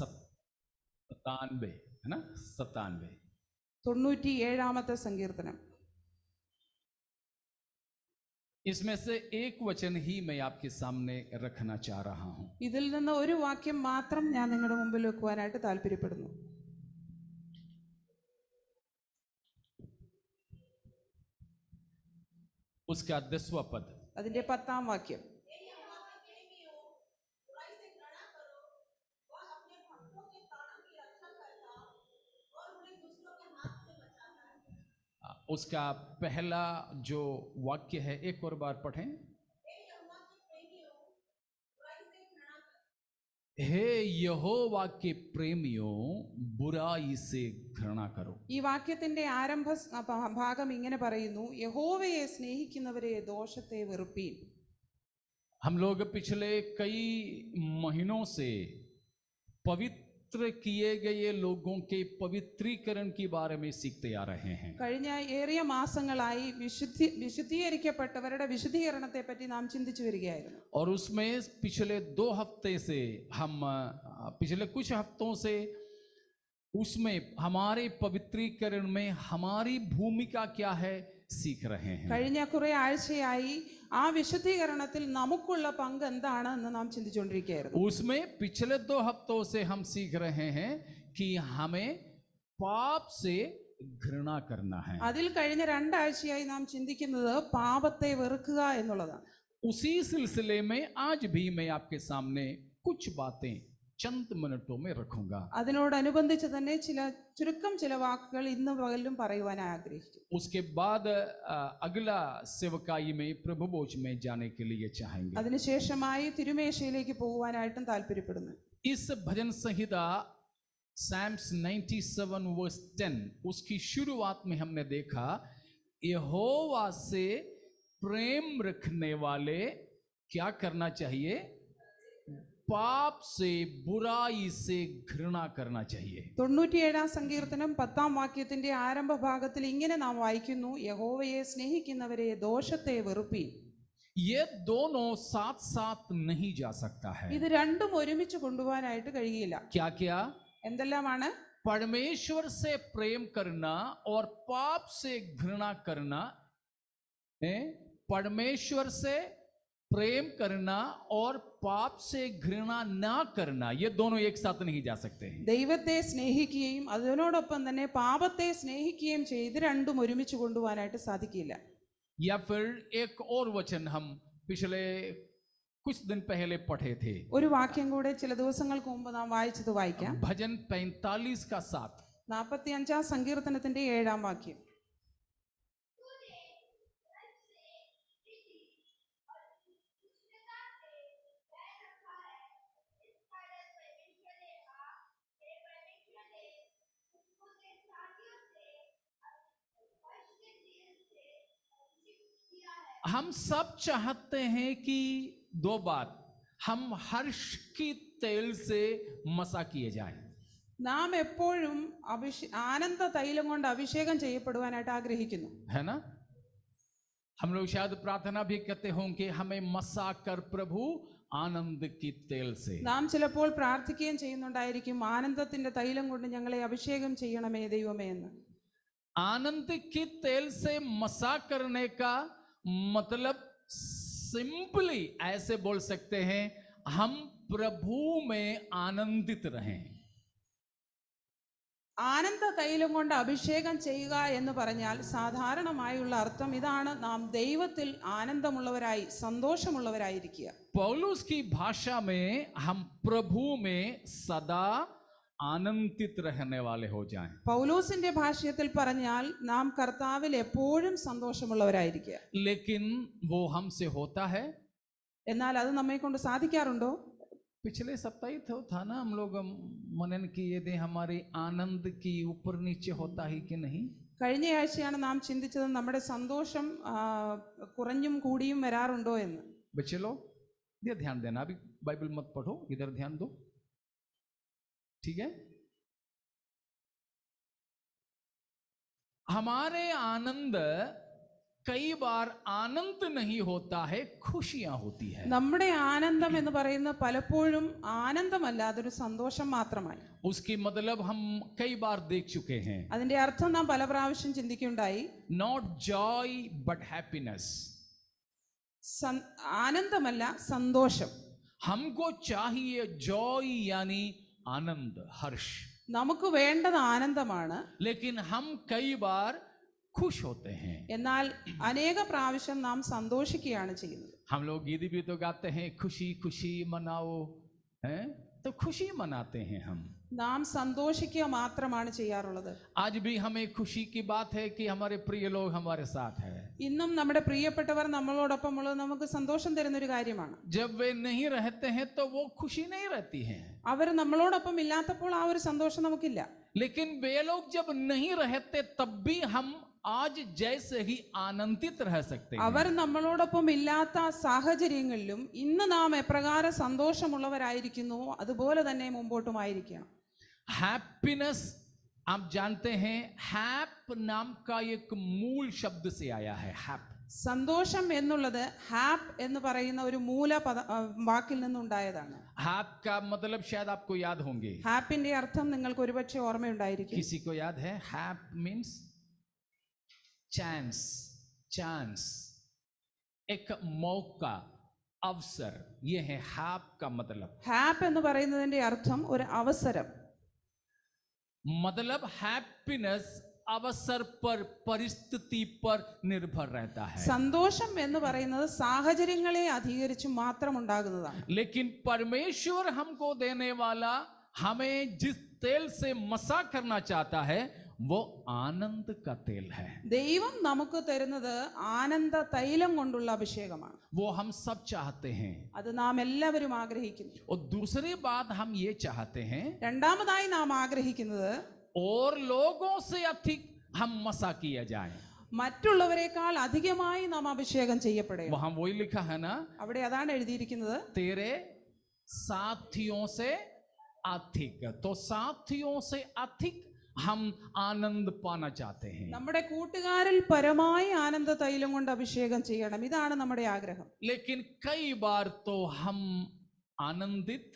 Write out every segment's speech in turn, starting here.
97 है ना, 97 97ാമത്തെ സങ്കീർത്തനം. इसमें से एक वचन ही मैं आपके सामने रखना चाह रहा हूं. ഇതിൽ നിന്ന് ഒരു വാക്യം മാത്രം ഞാൻ നിങ്ങളുടെ മുമ്പിൽ വെക്കുവാനായിട്ട് താല്പര്യപ്പെടുന്നു. उसका 10वां पद, അതിന്റെ 10ാം വാക്യം. उसका पहला जो वाक्य है एक और बार पढ़ें. हे यहोवा के प्रेमियों बुराई से घृणा करो. ഈ വാക്യത്തിന്റെ ആരംഭ ഭാഗം ഇങ്ങനെ പറയുന്നു, യഹോവയെ സ്നേഹിക്കുന്നവരെ ദോഷത്തെ വെറുപ്പീൻ. हम लोग पिछले कई महीनों से पवित्र किए गए लोगों के पवित्रीकरण के बारे में सीखते आ रहे हैं. കഴിഞ്ഞ ഏറിയ മാസങ്ങളായി വിശുദ്ധീകരിക്കപ്പെട്ടവരുടെ വിശുദ്ധീകരണത്തെ പറ്റി നാം ചിന്തിച്ചു വരികയായിരുന്നു. और उसमें पिछले 2 हफ्ते से हम पिछले कुछ हफ्तों से उसमें हमारे पवित्रीकरण में हमारी भूमिका क्या है सीख रहे हैं. കഴിഞ്ഞ കുറെ ആഴ്ചയായി ആ വിശുദ്ധീകരണത്തിൽ നമുക്കുള്ള പങ്ക് എന്താണ് എന്ന് നാം ചിന്തിച്ചുകൊണ്ടിരിക്കുകയായിരുന്നു. उसमें पिछले 2 हफ्तों से हम सीख रहे हैं कि हमें पाप से घृणा करना है. അതിൽ കഴിഞ്ഞ 2 ആഴ്ചയായി നാം ചിന്തിക്കുന്നത് പാപത്തെ വെറുക്കുക എന്നുള്ളതാണ്. उसी सिलसिले में आज भी मैं आपके सामने कुछ बातें चंद मिनटों में रखूंगा. അതിനോടനുബന്ധിച്ച് തന്നെ ചുരുക്കം ചില വാക്കുകൾ ഇന്ന് പകലും പറയുവാനായി ആഗ്രഹിച്ചു. उसके बाद अगला सेवकाई में प्रभु भोज में जाने के लिए चाहेंगे. അതിനുശേഷമായി തിരുമേശയിലേക്ക് പോകുവാനായിട്ടും താല്പര്യപ്പെടുന്നു. इस भजन संहिता Psalms 97 वर्स 10 उसकी शुरुआत में हमने देखा यहोवा से प्रेम रखने वाले क्या करना चाहिए, पाप से बुराई से घृणा करना चाहिए. 97ാം സങ്കീർത്തനം 10ാം വാക്യത്തിന്റെ ആരംഭ ഭാഗത്തിൽ ഇങ്ങനെ നാം വായിക്കുന്നു, യഹോവയെ സ്നേഹിക്കുന്നവരെ ദോഷത്തെ വെറുപ്പീൻ. ये दोनों साथ साथ नहीं जा सकता है. ഇത് രണ്ടും ഒരുമിച്ച് കൊണ്ടുപോകാനായിട്ട് കഴിയില്ല. क्या क्या? എന്തെല്ലാമാണ്? परमेश्वर से प्रेम करना और पाप से घृणा करना. परमेश्वर से प्रेम करना और पाप से घृणा ना करना, ये दोनों एक साथ नहीं जा सकते हैं. ദൈവത്തെ സ്നേഹിക്കുകയും അതിനോടൊപ്പം തന്നെ പാപത്തെ സ്നേഹിക്കുകയും ചെയ്ത് രണ്ടും ഒരുമിച്ച് കൊണ്ടുപോകാനായിട്ട് സാധിക്കില്ല. या फिर एक और वचन हम पिछले कुछ दिन पहले पढ़े थे. ഒരു വാക്യം കൂടെ ചില ദിവസങ്ങൾക്ക് മുമ്പ് നാം വായിച്ചത് വായിക്കാം. भजन 45 का 7. 45ാം സങ്കീർത്തനത്തിന്റെ 7ാം വാക്യം. हम सब चाहते हैं कि 2 बात, हम हर्ष की तेल से मसा किए जाएं. നാം എപ്പോഴും ആനന്ദ തൈലം കൊണ്ട് അഭിഷേകം ചെയ്യപ്പെടുവാനായിട്ട് ആഗ്രഹിക്കുന്നു. है ना? हम लोग शायद प्रार्थना भी करते होंगे हमें मसा कर प्रभु आनंद की तेल से. നാം ചിലപ്പോൾ പ്രാർത്ഥിക്കുകയും ചെയ്യുന്നുണ്ടായിരിക്കും, ആനന്ദത്തിന്റെ തൈലം കൊണ്ട് ഞങ്ങളെ അഭിഷേകം ചെയ്യണമേ ദൈവമേ എന്ന്. आनंद की तेल से मसा करने का मतलब सिंपली ऐसे बोल सकते हैं, हम प्रभु में आनंदित रहें. ആനന്ദ തൈലം കൊണ്ട് അഭിഷേകം ചെയ്യുക എന്ന് പറഞ്ഞാൽ സാധാരണമായുള്ള അർത്ഥം ഇതാണ്, നാം ദൈവത്തിൽ ആനന്ദമുള്ളവരായി സന്തോഷമുള്ളവരായിരിക്കുക. पौलुस की भाषा में हम प्रभु में सदा आनंदित रहने वाले हो जाएं. പൗലോസിന്റെ ഭാഷ്യത്തിൽ പറഞ്ഞാൽ നാം കർത്താവിൽ എപ്പോഴും സന്തോഷമുള്ളവരായിരിക്കുക. लेकिन वो हमसे होता है? എന്നാൽ അത് നമ്മെ കൊണ്ട് സാധിക്കാറുണ്ടോ? पिछले सप्ताह ही था ना, हम लोग मनन किए थे हमारे आनंद की ऊपर नीचे होता ही कि नहीं. കഴിഞ്ഞ ആഴ്ചയാണ് നാം ചിന്തിച്ചത് നമ്മുടെ സന്തോഷം കുറഞ്ഞും കൂടിയും വരാറുണ്ടോ എന്ന്. बच्चे लोग ये ध्यान देना, अभी बाइबल मत पढ़ो, इधर ध्यान दो, ठीक है? हमारे आनंद कई बार आनंद नहीं होता है, खुशियां होती है. നമ്മുടെ ആനന്ദം എന്ന് പറയുന്ന പലപ്പോഴും ആനന്ദമല്ല, അതൊരു സന്തോഷം മാത്രമായി. उसकी मतलब हम कई बार देख चुके हैं. അതിന്റെ അർത്ഥം നാം പല പ്രാവശ്യം ചിന്തിക്കുകയുണ്ടായി. Not joy but happiness. ആനന്ദമല്ല, സന്തോഷം. हमको चाहिए जॉय यानी आनंद, हर्ष. നമുക്ക് വേണ്ടത് ആനന്ദമാണ്. लेकिन हम कई बार खुश होते हैं. എന്നാൽ അനേക പ്രാവശ്യം നാം സന്തോഷിക്കുകയാണ് ചെയ്യുന്നത്. हम लोग गीत भी तो गाते हैं, खुशी खुशी मनाओ, हैं? तो खुशी मनाते हैं हम. നാം സന്തോഷിക്കുക മാത്രമാണ് ചെയ്യാറുള്ളത്. आज भी हमें खुशी की बात है कि हमारे प्रिय लोग हमारे साथ है. ഇന്നും നമ്മുടെ പ്രിയപ്പെട്ടവർ നമ്മളോടൊപ്പം ഉള്ളത് നമുക്ക് സന്തോഷം തരുന്ന ഒരു കാര്യമാണ്. जब वे नहीं रहते हैं तो वो खुशी नहीं रहती है. അവർ നമ്മളോടൊപ്പം ഇല്ലാത്തപ്പോൾ ആ ഒരു സന്തോഷം നമുക്കില്ല. लेकिन वे लोग जब नहीं रहते तब भी हम आज जैसे ही आनंदित रह सकते हैं. അവർ നമ്മളോടൊപ്പം ഇല്ലാത്ത സാഹചര്യങ്ങളിലും ഇന്ന് നാം എപ്രകാരം സന്തോഷമുള്ളവരായിരിക്കുന്നു അതുപോലെ തന്നെ മുമ്പോട്ടുമായിരിക്കണം. हैप्पीनेस आप जानते हैं, हैप नाम का एक मूल शब्द से आया है. हैप, സന്തോഷം എന്നുള്ളത് ഹാപ്പ് എന്ന് പറയുന്ന ഒരു മൂല വാക്കിൽ നിന്നുണ്ടായതാണ്. हैप का मतलब शायद आपको याद होंगे. ഹാപ്പിന്റെ അർത്ഥം നിങ്ങൾക്ക് ഒരുപക്ഷെ ഓർമ്മയുണ്ടായിരിക്കും. किसी को याद है? हैप मीन्स चांस, चांस, एक मौका, अवसर. ये है हैप का मतलब. ഹാപ്പ് എന്ന് പറയുന്നതിന്റെ അർത്ഥം ഒരു അവസരം. मतलब हैप्पीनेस अवसर पर, परिस्थिति पर निर्भर रहता है. സന്തോഷം എന്ന് പറയുന്നത് സാഹചര്യങ്ങളെ അധികരിച്ച് മാത്രം ഉണ്ടാകുന്നതാണ്. लेकिन परमेश्वर हमको देने वाला, हमें जिस तेल से मसा करना चाहता है वो आनंद का तेल है. ദൈവം നമുക്ക് തരുന്നത് ആനന്ദ തൈലം കൊണ്ടുള്ള അഭിഷേകമാണ്. वो हम सब चाहते हैं. അത് നാം എല്ലാവരും ആഗ്രഹിക്കുന്നു. और दूसरी बात हम ये चाहते हैं, രണ്ടാമതായി നാം ആഗ്രഹിക്കുന്നത് और लोगों से अधिक हम मसा किया जाए. മറ്റുള്ളവരെക്കാൾ അധികമായി നാം അഭിഷേകം ചെയ്യപ്പെടുക. वहां वही लिखा है ना, അവിടെ അതാണ് എഴുതിയിരിക്കുന്നത്. तेरे साथियों से अधिक. तो साथियों से अधिक हम आनंद पाना चाहते हैं. നമ്മുടെ കൂട്ടുകാരിൽ പരമായി ആനന്ദ തൈലം കൊണ്ട് അഭിഷേകം ചെയ്യണം, ഇതാണ് നമ്മുടെ ആഗ്രഹം. लेकिन कई बार तो हम आनंदित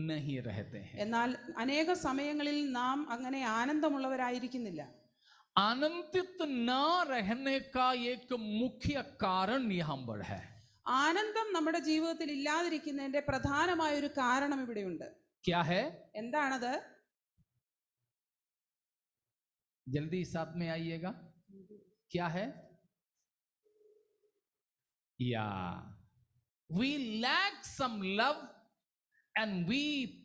नहीं रहते हैं. എന്നാൽ അനേക സമയങ്ങളിൽ നാം അങ്ങനെ ആനന്ദമുള്ളവരായിരിക്കുന്നില്ല. आनंदित न रहने का एक मुख्य कारण यहाँ पर है. ആനന്ദം നമ്മുടെ ജീവിതത്തിൽ ഇല്ലാതിരിക്കുന്നതിന്റെ പ്രധാനമായ ഒരു കാരണം ഇവിടെയുണ്ട്. क्या है? എന്താണത്? जल्दी साथ में आइएगा. क्या है? या we lack some love and we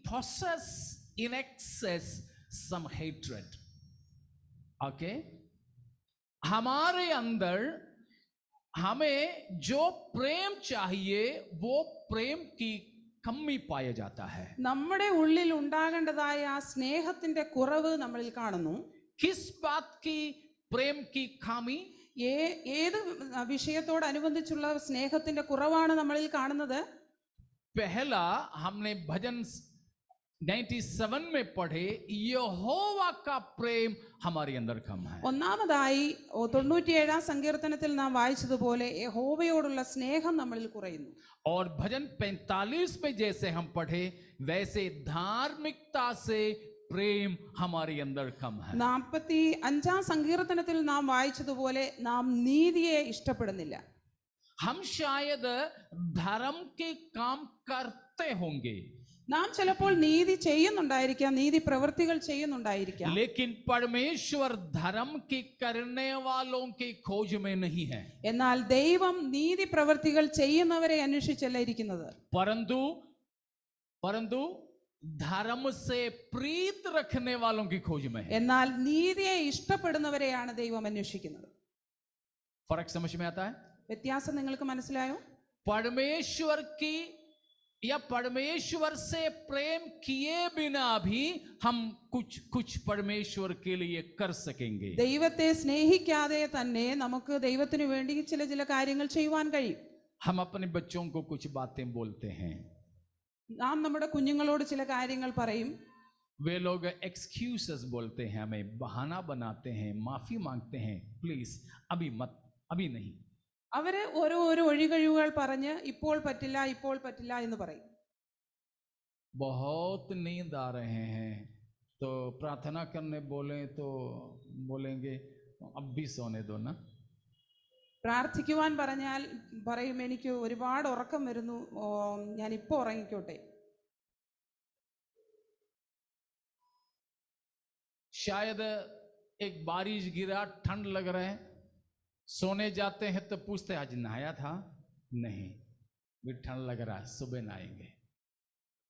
possess in excess some hatred. Okay? हमारे अंदर हमें जो प्रेम चाहिए वो प्रेम की कमी पाया जाता है. നമ്മുടെ ഉള്ളിൽ ഉണ്ടാകേണ്ടതായ ആ സ്നേഹത്തിന്റെ കുറവ് നമ്മളിൽ കാണുന്നു. किस बात की प्रेम की खामी? ഏത് വിഷയത്തോടനുബന്ധിച്ചുള്ള സ്നേഹത്തിന്റെ കുറവാണ് നമ്മളിൽ കാണുന്നത്? पहला हमने भजन 97 में पढ़े, यहोवा का प्रेम हमारे अंदर कम है. ഒന്നാമതായി 97 സങ്കീർത്തനത്തിൽ നാം വായിച്ചതുപോലെ യഹോവയോടുള്ള സ്നേഹം നമ്മളിൽ കുറയുന്നു. और भजन 45 में जैसे हम पढ़े वैसे धार्मिकता से प्रेम हमारे अंदर कम है. 45 സങ്കീർത്തനത്തിൽ നാം വായിച്ചതുപോലെ നാം നീതിയെ ഇഷ്ടപ്പെടുന്നില്ല. हम शायद धर्म के काम करते होंगे, നാം ചിലപ്പോൾ നീതി ചെയ്യുന്നുണ്ടായിരിക്കാം, നീതി പ്രവൃത്തികൾ ചെയ്യുന്നുണ്ടായിരിക്കാം. लेकिन परमेश्वर धर्म के करने वालों की खोज में नहीं है. എന്നാൽ ദൈവം നീതി പ്രവൃത്തികൾ ചെയ്യുന്നവരെ അന്വേഷിച്ചല്ല ഇരിക്കുന്നത്. परंतु धर्म से प्रीत रखने वालों की खोज में है. എന്നാൽ നീതിയെ ഇഷ്ടപ്പെടുന്നവരെയാണ് ദൈവം അന്വേഷിക്കുന്നത്. फर्क समझ में आता है? വ്യത്യാസം നിങ്ങൾക്ക് മനസ്സിലായോ? परमेश्वर की या परमेश्वर से प्रेम किए बिना भी हम कुछ परमेश्वर के लिए कर सकेंगे. ദൈവത്തെ സ്നേഹിക്കാതെ തന്നെ നമുക്ക് ദൈവത്തിനു വേണ്ടി ചില കാര്യങ്ങൾ ചെയ്യുവാൻ കഴിയും. हम अपने बच्चों को कुछ बातें बोलते हैं. നാം നമ്മുടെ കുഞ്ഞുങ്ങളോട് ചില കാര്യങ്ങൾ പറയും. वे लोग एक्सक्यूजेस बोलते हैं, हमें बहाना बनाते हैं, माफी मांगते हैं, प्लीज अभी मत, अभी नहीं. അവര് ഓരോ ഒഴികഴിവുകൾ പറഞ്ഞ് ഇപ്പോൾ പറ്റില്ല എന്ന് പറയും. बहुत नींद आ रहे हैं तो प्रार्थना करने बोले तो बोलेंगे अब भी सोने दो ना. പ്രാർത്ഥിക്കുവാൻ പറഞ്ഞാൽ പറയും എനിക്ക് ഒരുപാട് ഉറക്കം വരുന്നു, ഞാൻ ഇപ്പോൾ ഉറങ്ങിക്കോട്ടെ. शायद एक बारिश गिरा, ठंड लग रहा है, सोने जाते हैं तो पूछते आज नहाया था, नहीं भी ठंड लग रहा है, सुबह नहाएंगे.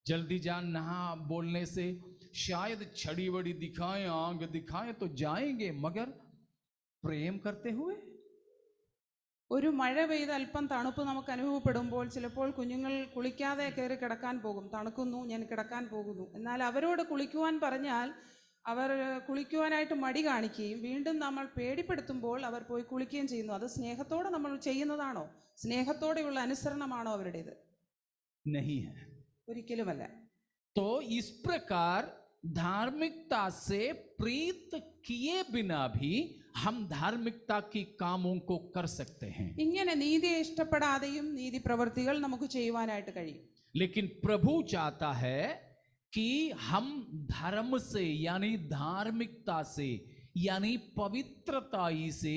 जल्दी जान नहा बोलने से शायद छड़ी बड़ी दिखाएं, आंग दिखाएं तो जाएंगे, मगर प्रेम करते हुए. ഒരു മഴ പെയ്ത് അല്പം തണുപ്പ് നമുക്ക് അനുഭവപ്പെടുമ്പോൾ ചിലപ്പോൾ കുഞ്ഞുങ്ങൾ കുളിക്കാതെ കയറി കിടക്കാൻ പോകും. തണുക്കുന്നു, ഞാൻ കിടക്കാൻ പോകുന്നു. എന്നാൽ അവരോട് കുളിക്കുവാൻ പറഞ്ഞാൽ അവർ കുളിക്കുവാനായിട്ട് മടി കാണിക്കുകയും വീണ്ടും നമ്മൾ പേടിപ്പെടുത്തുമ്പോൾ അവർ പോയി കുളിക്കുകയും ചെയ്യുന്നു. അത് സ്നേഹത്തോടെ നമ്മൾ ചെയ്യുന്നതാണോ? സ്നേഹത്തോടെയുള്ള അനുസരണമാണോ അവരുടേത്? नहीं है. ഒരിക്കലുമല്ല. तो इस प्रकार धार्मिकता से प्रीत किए बिना भी हम धार्मिकता की कामों को कर सकते हैं. ഇങ്ങനെ നീതിയെ ഇഷ്ടപ്പെടാതെയും നീതി പ്രവൃത്തികൾ നമുക്ക് ചെയ്യുവാനായിട്ട് കഴിയും. लेकिन प्रभु चाहता है कि हम धर्म से यानी धार्मिकता से यानी पवित्रता से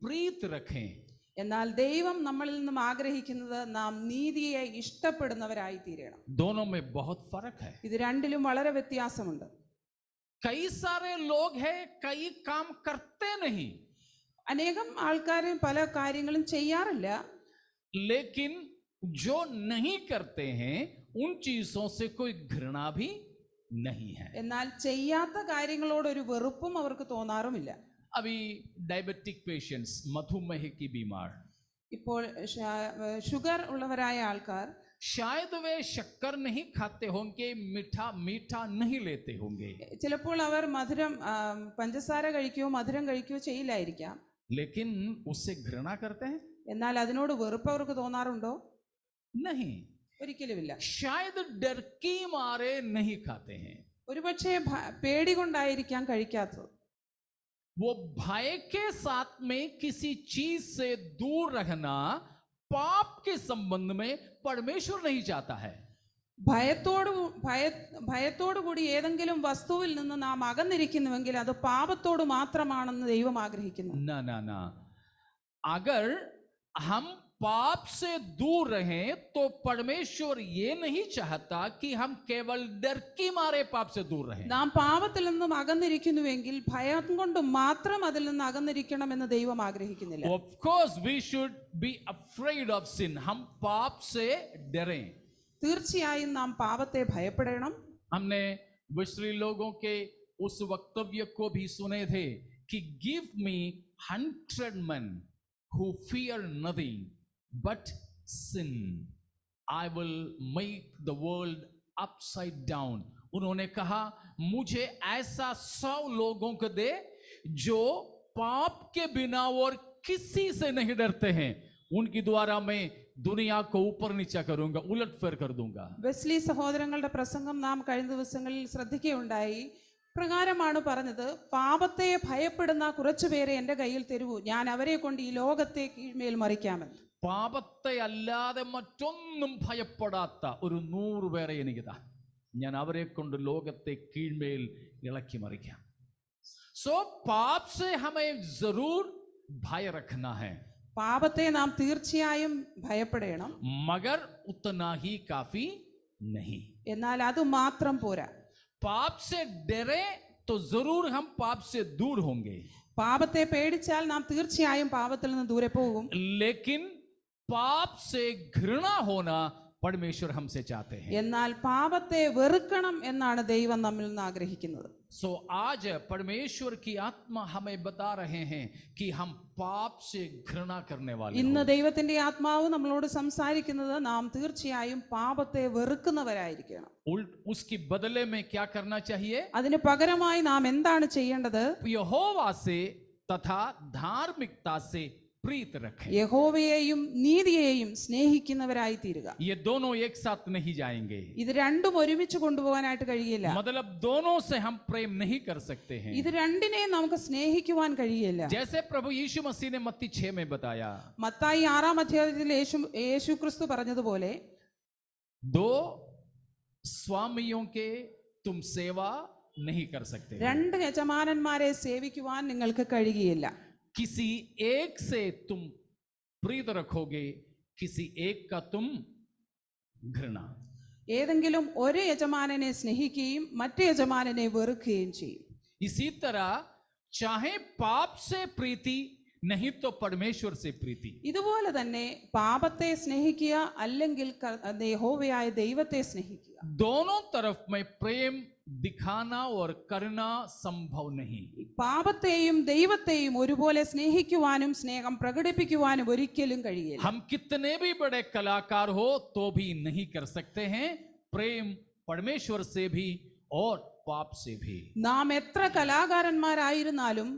प्रीत रखें. എന്നാൽ ദൈവം നമ്മളിൽ നിന്നും ആഗ്രഹിക്കുന്നത് നാം നീതിയെ ഇഷ്ടപ്പെടുന്നവരായി തീരണം. दोनों में बहुत फर्क है. ഇത് രണ്ടിലും വളരെ വ്യത്യാസമുണ്ട്. कई सारे लोग हैं कई काम करते नहीं, അനേകം ആൾക്കാർ പല കാര്യങ്ങളും ചെയ്യാറില്ല. लेकिन जो नहीं करते हैं उन चीजों से कोई घृणा भी नहीं है. എന്നാൽ ചെയ്യാത്ത കാര്യങ്ങളോട് ഒരു വെറുപ്പും അവർക്ക് തോന്നാറുമില്ല. अभी डायबिटिक पेशेंट्स, मधुमेह की बीमार, ഇപ്പോൾ ഷുഗർ ഉള്ളവരായ ആൾക്കാർ शायद वे शक्कर नहीं खाते होंगे, मीठा नहीं लेते होंगे, ചിലപ്പോൾ അവർ മധുരം പഞ്ചസാര കഴിക്കുകയോ മധുരം കഴിക്കുകയോ ചെയ്യില്ലായിരിക്കാം. लेकिन उससे घृणा करते हैं? എന്നാൽ അതിനോട് വെറുപ്പ് അവർക്ക് തോന്നാറുണ്ടോ? नहीं. ഒരിക്കലുമില്ല. शायद डर की मारे नहीं खाते हैं. ഒരുപക്ഷെ പേടി കൊണ്ടായിരിക്കാം കഴിക്കാത്തത്. वो भय के साथ में किसी चीज से दूर रहना पाप के संबंध में परमेश्वर नहीं चाहता है. ഭയത്തോടു കൂടി ഏതെങ്കിലും വസ്തുവിൽ നിന്ന് നാം അകന്നിരിക്കുന്നുവെങ്കിൽ അത് പാപത്തോട് മാത്രമാണെന്ന് ദൈവം ആഗ്രഹിക്കുന്നു. ना ना ना, अगर हम पाप से दूर रहें तो परमेश्वर ये नहीं चाहता कि हम केवल डर की मारे पाप से दूर रहें. നാം പാപത്തിൽ നിന്നും അകന്നിരിക്കുന്നുവെങ്കിൽ ഭയം കൊണ്ട് മാത്രം അതിൽ നിന്ന് അകന്നിരിക്കണമെന്ന് ദൈവം ആഗ്രഹിക്കുന്നില്ല. Of course we should be afraid of sin. हम पाप से डरें. തീർച്ചയായും നാം പാപത്തെ ഭയപ്പെടണം. हमने विश्री लोगों के उस वक्तव्य को भी सुने थे कि give me 100 men who fear nothing but sin, I will make the world upside down. उन्होंने कहा मुझे ऐसा 100 लोगों को दे जो पाप के बिना और किसी से नहीं डरते हैं. उनके द्वारा मैं दुनिया को ऊपर नीचा करूंगा, उलट फेर कर दूंगा. വെസ്ലി സഹോദരങ്ങളുടെ പ്രസംഗം നാം കഴിഞ്ഞ ദിവസങ്ങളിൽ ശ്രദ്ധിക്കുകയുണ്ടായി. പ്രകാരമാണ് പറഞ്ഞത്, പാപത്തെ ഭയപ്പെടുന്ന കുറച്ചുപേരെ എൻ്റെ കയ്യിൽ തരുവൂ, ഞാൻ അവരെ കൊണ്ട് ഈ ലോകത്തെ കീഴ്മേൽ മറിക്കാമെന്ന്. പാപത്തെ അല്ലാതെ മറ്റൊന്നും ഭയപ്പെടാത്ത ഒരു 100 പേരെ എനിക്കിതാ, ഞാൻ അവരെ കൊണ്ട് ലോകത്തെ കീഴ്മേൽ ഇളക്കി മറിക്കാം. സോ പാപ സേ ഹമേ ജറൂർ ഭയ രഖനാ ഹൈ. പാപത്തെ നാം തീർച്ചയായും ഭയപ്പെടണം, മഗർ ഉത്തനാ ഹി കാഫി നഹി. എന്നാൽ അത് മാത്രം പോരാ. പാപ സേ ഡരെ तो जरूर हम पाप से दूर होंगे. പാപത്തെ പേടിച്ചാൽ നാം തീർച്ചയായും പാപത്തിൽ നിന്ന് ദൂരെ പോകും. लेकिन पाप से घृणा होना परमेश्वर हमसे चाहते हैं. എന്നാൽ പാപത്തെ വെറുക്കണം എന്നാണ് ദൈവം നമ്മിൽ നിന്ന് ആഗ്രഹിക്കുന്നത്. सो आज परमेश्वर की आत्मा हमें बता रहे हैं कि हम पाप से घृणा करने वाले ഇന്ന് ദൈവത്തിന്റെ ആത്മാവ് നമ്മളോട് സംസാരിക്കുന്നത് നാം തീർച്ചയായും പാപത്തെ വെറുക്കുന്നവരായിരിക്കണം. उसकी बदले में क्या करना चाहिए? അതിന് പകരമായി നാം എന്താണ് ചെയ്യേണ്ടത്? यहोवा से तथा धार्मिकता से प्रीत रखें। യഹോവയെയും നീതിയെയും സ്നേഹിക്കുന്നവരായി തീരുക. ये दोनों एक साथ नहीं जाएंगे, ഇത് രണ്ടും ഒരുമിച്ച് കൊണ്ടുപോകാനായിട്ട് കഴിയില്ല. मतलब दोनों से हम प्रेम नहीं कर सकते हैं। ഇത് രണ്ടിനെയും നമുക്ക് സ്നേഹിക്കുവാൻ കഴിയില്ല. जैसे प्रभु यीशु मसीह ने मत्ती 6 में बताया, മത്തായി 6-ാം അധ്യായത്തിൽ യേശു ക്രിസ്തു പറഞ്ഞതുപോലെ, दो स्वामियों के तुम सेवा नहीं कर सकते, രണ്ട് യജമാനന്മാരെ സേവിക്കുവാൻ നിങ്ങൾക്ക് കഴിയുകയില്ല. किसी एक से तुम प्रीत रखोगे, किसी एक का तुम घृणा। ഏതെങ്കിലും ഒരു യജമാനനെ സ്നേഹിക്കുകയും മറ്റു യജമാനനെ വെറുക്കുകയും ചെയ്യും. इसी तरह चाहे पाप से प्रीति, नहीं तो परमेश्वर से प्रीति। ഇതുപോലെ തന്നെ പാപത്തെ സ്നേഹിക്കുക അല്ലെങ്കിൽ യഹോവയായ ദൈവത്തെ സ്നേഹിക്കുക. दोनों तरफ में प्रेम दिखाना और करना संभव नहीं। പാപത്തെയും ദൈവത്തെയും ഒരുപോലെ സ്നേഹിക്കുവാനും സ്നേഹം പ്രകടിപ്പിക്കുവാനും ഒരിക്കലും കഴിയില്ല. हम कितने भी बड़े कलाकार हो तो भी नहीं कर सकते हैं प्रेम परमेश्वर से भी और पाप से भी। നാം എത്ര കലാകാരന്മാരായിരുന്നാലും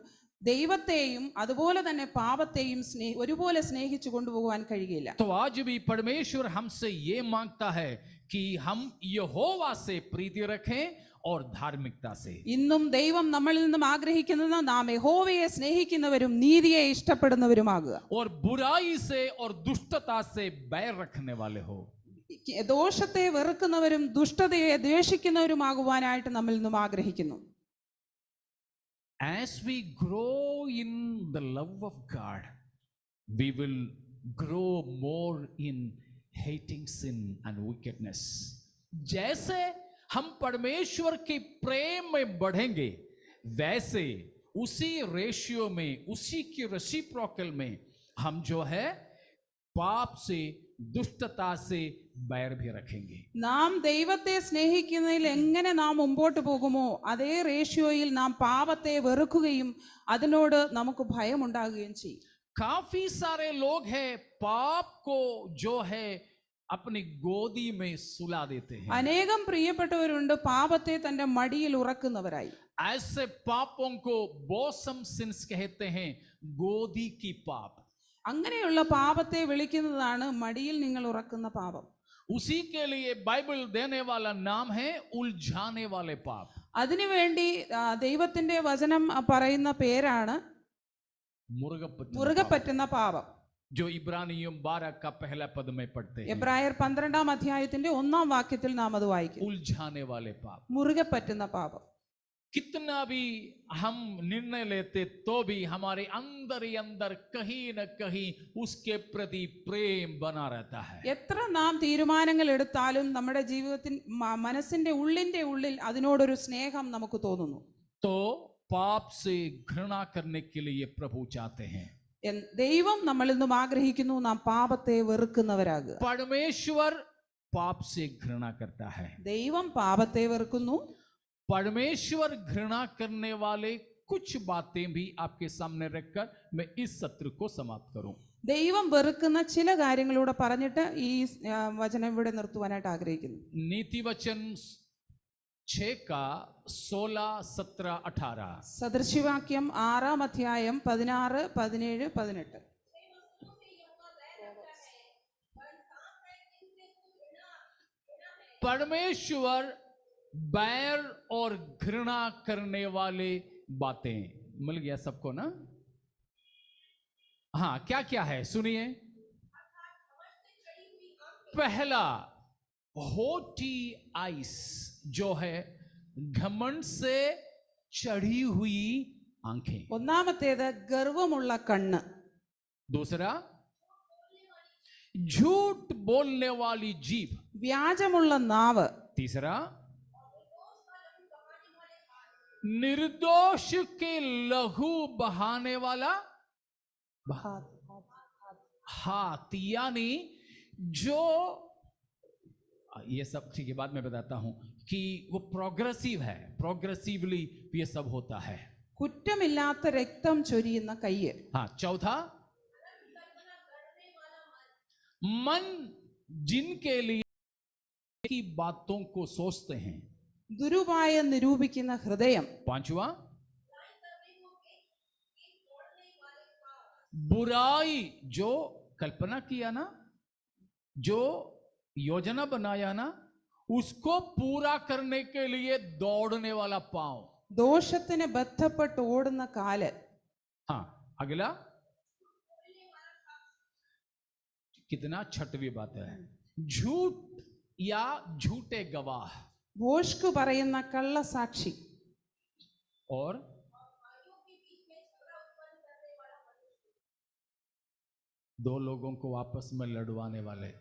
ദൈവത്തെയും അതുപോലെ തന്നെ പാപത്തെയും ഒരുപോലെ സ്നേഹിച്ചു കൊണ്ടുപോകാൻ കഴിയില്ല. तो आज भी परमेश्वर हमसे ये मांगता है कि हम यहोवा से प्रीति रखें और धार्मिकता से। ഇന്നും ദൈവം നമ്മളിൽ നിന്നും ആഗ്രഹിക്കുന്നത് നാം യഹോവയെ സ്നേഹിക്കുന്നവരും നീതിയെ ഇഷ്ടപ്പെടുന്നവരുമാകുക. और बुराई से और दुष्टता से बैर रखने वाले हो। ദോഷത്തെ വെറുക്കുന്നവരും ദുഷ്ടതയെ ദ്വേഷിക്കുന്നവരുമാകുവാനായിട്ട് നമ്മിൽ നിന്നും ആഗ്രഹിക്കുന്നു. As we grow in the love of God, we will grow more in hating sin and wickedness. जैसे हम परमेश्वर के प्रेम में बढ़ेंगे, वैसे उसी रेशियो में, उसी की रेसिप्रोकल में हम जो है पाप से, दुष्टता से बैर भी रखेंगे. നാം ദൈവത്തെ സ്നേഹിക്കുന്നതിൽ എങ്ങനെ നാം മുമ്പോട്ട് പോകുമോ അതേ റേഷ്യോയിൽ നാം പാപത്തെ വെറുക്കുകയും അതിനോട് നമുക്ക് ഭയമുണ്ടാകുകയും ചെയ്യും. काफी सारे लोग हैं पाप को जो है अपनी गोदी में सुला देते हैं. അനേകം പ്രിയപ്പെട്ടവരുണ്ട് പാപത്തെ തന്റെ മടിയിൽ ഉറക്കുന്നവരായി. ऐसे पापों को बोसम सिंस कहते हैं, गोदी की पाप. അങ്ങനെയുള്ള പാപത്തെ വിളിക്കുന്നതാണ് മടിയിൽ നിങ്ങൾ ഉറക്കുന്ന പാപം. उसी के लिए बाइबल देने वाला नाम है उलझाने वाले पाप. അതിനുവേണ്ടി ദൈവത്തിന്റെ വചനം പറയുന്ന പേരാണ് മുറുകെ പറ്റുന്ന പാപം. जो इब्रानियों 12 का पहला पद में पढ़ते हैं. എബ്രായർ 12-ാം അധ്യായത്തിന്റെ 1-ാം വാക്യത്തിൽ നാം അത് വായിക്കും. उलझाने वाले पाप. മുറുകെ പറ്റുന്ന പാപം. कितना भी हम निर्णय लेते तो भी हमारे अंदर ही अंदर कहीं न कहीं उसके प्रति प्रेम बना रहता है. എത്ര നാം തീരുമാനങ്ങൾ എടുത്താലും നമ്മുടെ ജീവിതത്തിൽ മനസ്സിന്റെ ഉള്ളിൽ അതിനോടൊരു സ്നേഹം നമുക്ക് തോന്നുന്നു. तो पाप से घृणा करने के लिए प्रभु चाहते हैं. ദൈവം നമ്മളിൽ നിന്നും ആഗ്രഹിക്കുന്നു നാം പാപത്തെ വെറുക്കുന്നവരാകുക. परमेश्वर पाप से घृणा करता है. ദൈവം പാപത്തെ വെറുക്കുന്നു. परमेश्वर घृणा करने वाले कुछ बातें भी आपके सामने रखकर मैं इस सत्र को समाप्त करूं. ദൈവം വെറുക്കുന്ന ചില കാര്യങ്ങളൂടെ പറഞ്ഞിട്ട് ഈ വചനം ഇവിടെ നിർത്തുവാനായിട്ട് ആഗ്രഹിക്കുന്നു. नीतिवचन 6 का 16, 17, 18. സദൃശവാക്യം 6-ാം അധ്യായം 16, 17, 18. परमेश्वर बैर और घृणा करने वाले बातें, मिल गया सबको ना? हाँ, क्या क्या है सुनिए. पहला होटी आइस, जो है घमंड से चढ़ी हुई आंखें. ഒന്നാമത്തേത് ഗർവമുള്ള കണ്ണ്. दूसरा झूठ बोलने वाली जीभ. വ്യാജമുള്ള നാവ്. तीसरा निर्दोष के लहू बहाने वाला हाथ, यानी जो, ये सब ठीक है बाद में बताता हूं कि वो प्रोग्रेसिव है, प्रोग्रेसिवली ये सब होता है. കുറ്റമില്ലാത്ത രക്തം ചൊരിയുന്ന കയ്യ്. हाँ, चौथा मन जिनके लिए की बातों को सोचते हैं. ദുരുപായം നിരൂപിക്കുന്ന ഹൃദയം. पांचवा बुराई जो कल्पना किया ना, जो योजना बनाया ना, उसको पूरा करने के लिए दौड़ने वाला पांव। ദോഷത്തിന് ബന്ധപ്പെട്ട് ഓടുന്ന കാല്. हाँ, अगला कितना छठवीं बात है, झूठ या झूठे गवाह, ഭോഷ്ക് പറയുന്ന കള്ളസാക്ഷി. और दो लोगों को आपस में लड़वाने वाले.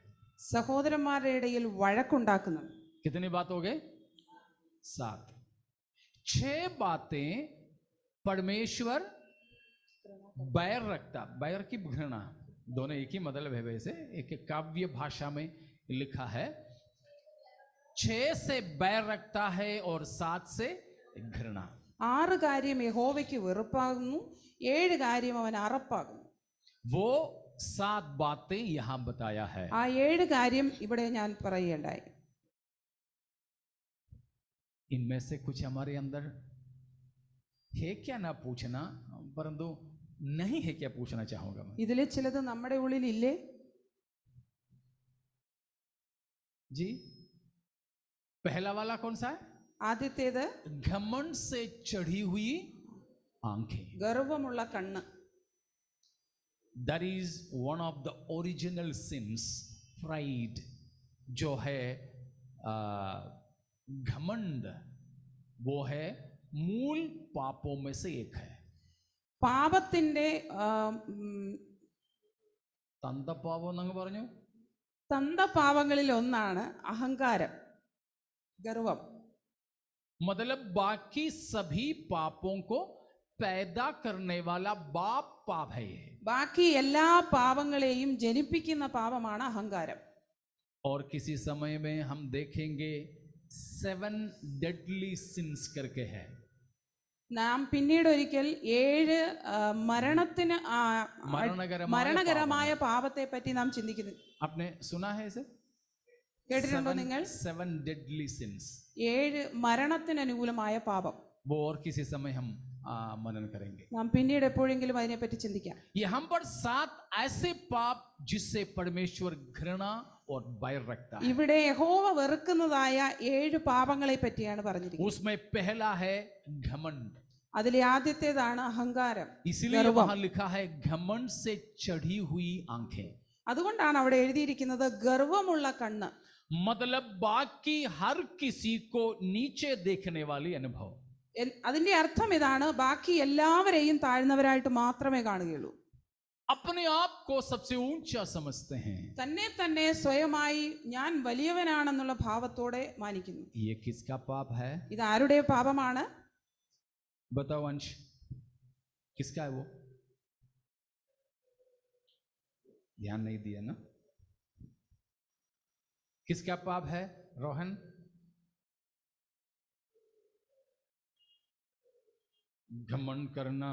സഹോദരന്മാരുടെ ഇടയിൽ വഴക്കുണ്ടാക്കുന്നത്. कितनी बात हो गई? 7. 6 बातें परमेश्वर बैर रखता. बैर की घृणा, दोनों एक ही मतलब है, वैसे एक काव्य भाषा में लिखा है. 6 से बैर रखता है और 7 से घृणा. 6 കാര്യം യഹോവയ്ക്ക് വെറുപ്പാകുന്നു, 7 കാര്യം അവൻ അറപ്പാകുന്നു. वो 7 बातें यहां बताया है. ആ 7 കാര്യം ഇവിടെ ഞാൻ പറയുകയുണ്ടായി. इनमें से कुछ हमारे अंदर है क्या ना पूछना, परंतु नहीं है क्या पूछना चाहूंगा मैं. ഇതിലെ ചിലത് നമ്മുടെ ഉള്ളിൽ ഇല്ലേ? जी, पहला वाला कौन सा है? ആദ്യത്തേത് घमंड से चढ़ी हुई आंखें. ഗർവമുള്ള കണ്ണ്. That is one of the original sins, pride, जो है घमंड, वो है मूल पापों में से एक है. പാപത്തിന്റെ തന്തപാപം എന്നങ്ങ് പറഞ്ഞു. തന്തപാപങ്ങളിൽ ഒന്നാണ് അഹങ്കാരം, ഗർവം. मतलब बाकी सभी पापों को पैदा करने वाला बाप पाप है ये. ബാക്കി എല്ലാ പാപങ്ങളെയും ജനിപ്പിക്കുന്ന പാപമാണ് അഹങ്കാരം. और किसी समय में हम देखेंगे 7 deadly sins करके है. നാം പിന്നീട് ഒരിക്കൽ 7 മരണകരമായ പാപത്തെ പറ്റി നാം ചിന്തിക്കുന്നു. आपने सुना है इसे? കേട്ടിട്ടുണ്ടോ നിങ്ങൾ? 7 deadly sins. 7 മരണത്തിന് അനുകൂലമായ പാപം. वो और किसी समय हम मनन करेंगे. നാം പിന്നീട് എപ്പോഴെങ്കിലും അതിനെപ്പറ്റി ചിന്തിക്കാം. यहाँ पर 7 ऐसे पाप जिससे परमेश्वर घृणा और बैर रखता है. ഇവിടെ യഹോവ വെറുക്കുന്നതായ 7 പാപങ്ങളെ പറ്റിയാണ് പറഞ്ഞിരിക്കുന്നത്. उसमें पहला है घमंड. അതിലെ ആദ്യത്തേതാണ് അഹങ്കാരം. इसलिए वहां लिखा है घमंड से चढ़ी हुई आंखें. അതുകൊണ്ടാണ് അവിടെ എഴുതിയിരിക്കുന്നത് ഗർവമുള്ള കണ്ണ്. मतलब बाकी हर किसी को नीचे देखने वाली अनुभव. അതിന്റെ അർത്ഥം ഇതാണ്, ബാക്കി എല്ലാവരെയും താഴ്ന്നവരായിട്ട് മാത്രമേ കാണുകയുള്ളൂ. अपने आप को सबसे ऊंचा समझते हैं. തന്നെ തന്നെ സ്വയമായി ഞാൻ വലിയവനാണെന്നുള്ള ഭാവത്തോടെ മാനിക്കുന്നു. ये किसका पाप है? ഇത് ആരുടെ പാപമാണ്? बताओ अंश, किसका है वो? ध्यान नहीं दिया ना. किसका पाप है रोहन? घमंड करना.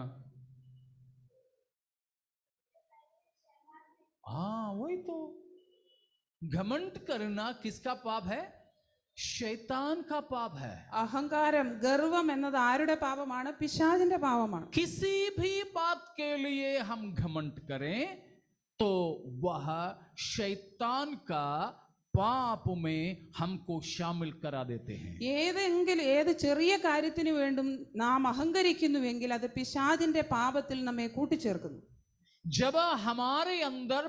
हाँ, वही तो. घमंड करना किसका पाप है? शैतान का पाप है. അഹങ്കാരം, ഗർവം എന്നത് ആരുടെ പാപമാണ്? പിശാചിന്റെ പാപമാണ്. किसी भी बात के लिए हम घमंड करें तो वह शैतान का पाप में हमको शामिल करा देते हैं. ഏത് ചെറിയ കാര്യത്തിന് വേണ്ടും നാം അഹങ്കരിക്കുന്നുവെങ്കിൽ അത് പിശാചിന്റെ പാപത്തിൽ നമ്മെ കൂട്ടിച്ചേർക്കുന്നു. जब हमारे अंदर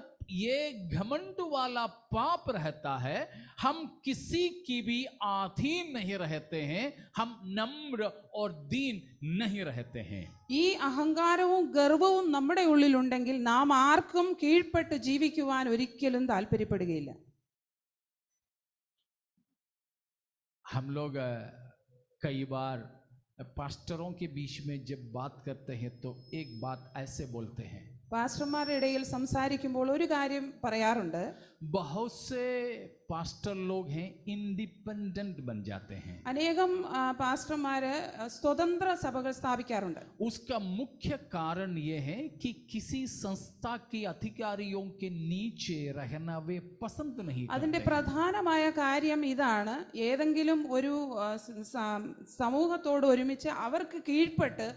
ये घमंड वाला पाप रहता है, हम किसी की भी अधीन नहीं रहते हैं, हम नम्र और दीन नहीं रहते हैं. ഈ അഹങ്കാരവും ഗർവവും നമ്മുടെ ഉള്ളിലുണ്ടെങ്കിൽ നാം ആർക്കും കീഴ്പ്പെട്ട് ജീവിക്കുവാൻ ഒരിക്കലും താല്പര്യപ്പെടുകയില്ല. हम लोग कई बार पास्टरों के बीच में जब बात करते हैं तो एक बात ऐसे बोलते हैं. പാസ്റ്റർമാരുടെ ഇടയിൽ സംസാരിക്കുമ്പോൾ ഒരു കാര്യം പറയാറുണ്ട്. बहुत से पास्टर लोग हैं इंडिपेंडेंट बन जाते हैं. അനേകം പാസ്റ്റർമാര് സ്വതന്ത്ര സഭകൾ സ്ഥാപിക്കാറുണ്ട്. उसका मुख्य कारण ये है कि किसी संस्था के अधिकारियों के नीचे रहना वे पसंद नहीं करते. അതിന്റെ പ്രധാനമായ കാര്യം ഇതാണ്, ഏതെങ്കിലും ഒരു സമൂഹത്തോട് ഒരുമിച്ച് അവർക്ക് കീഴ്പ്പെട്ട്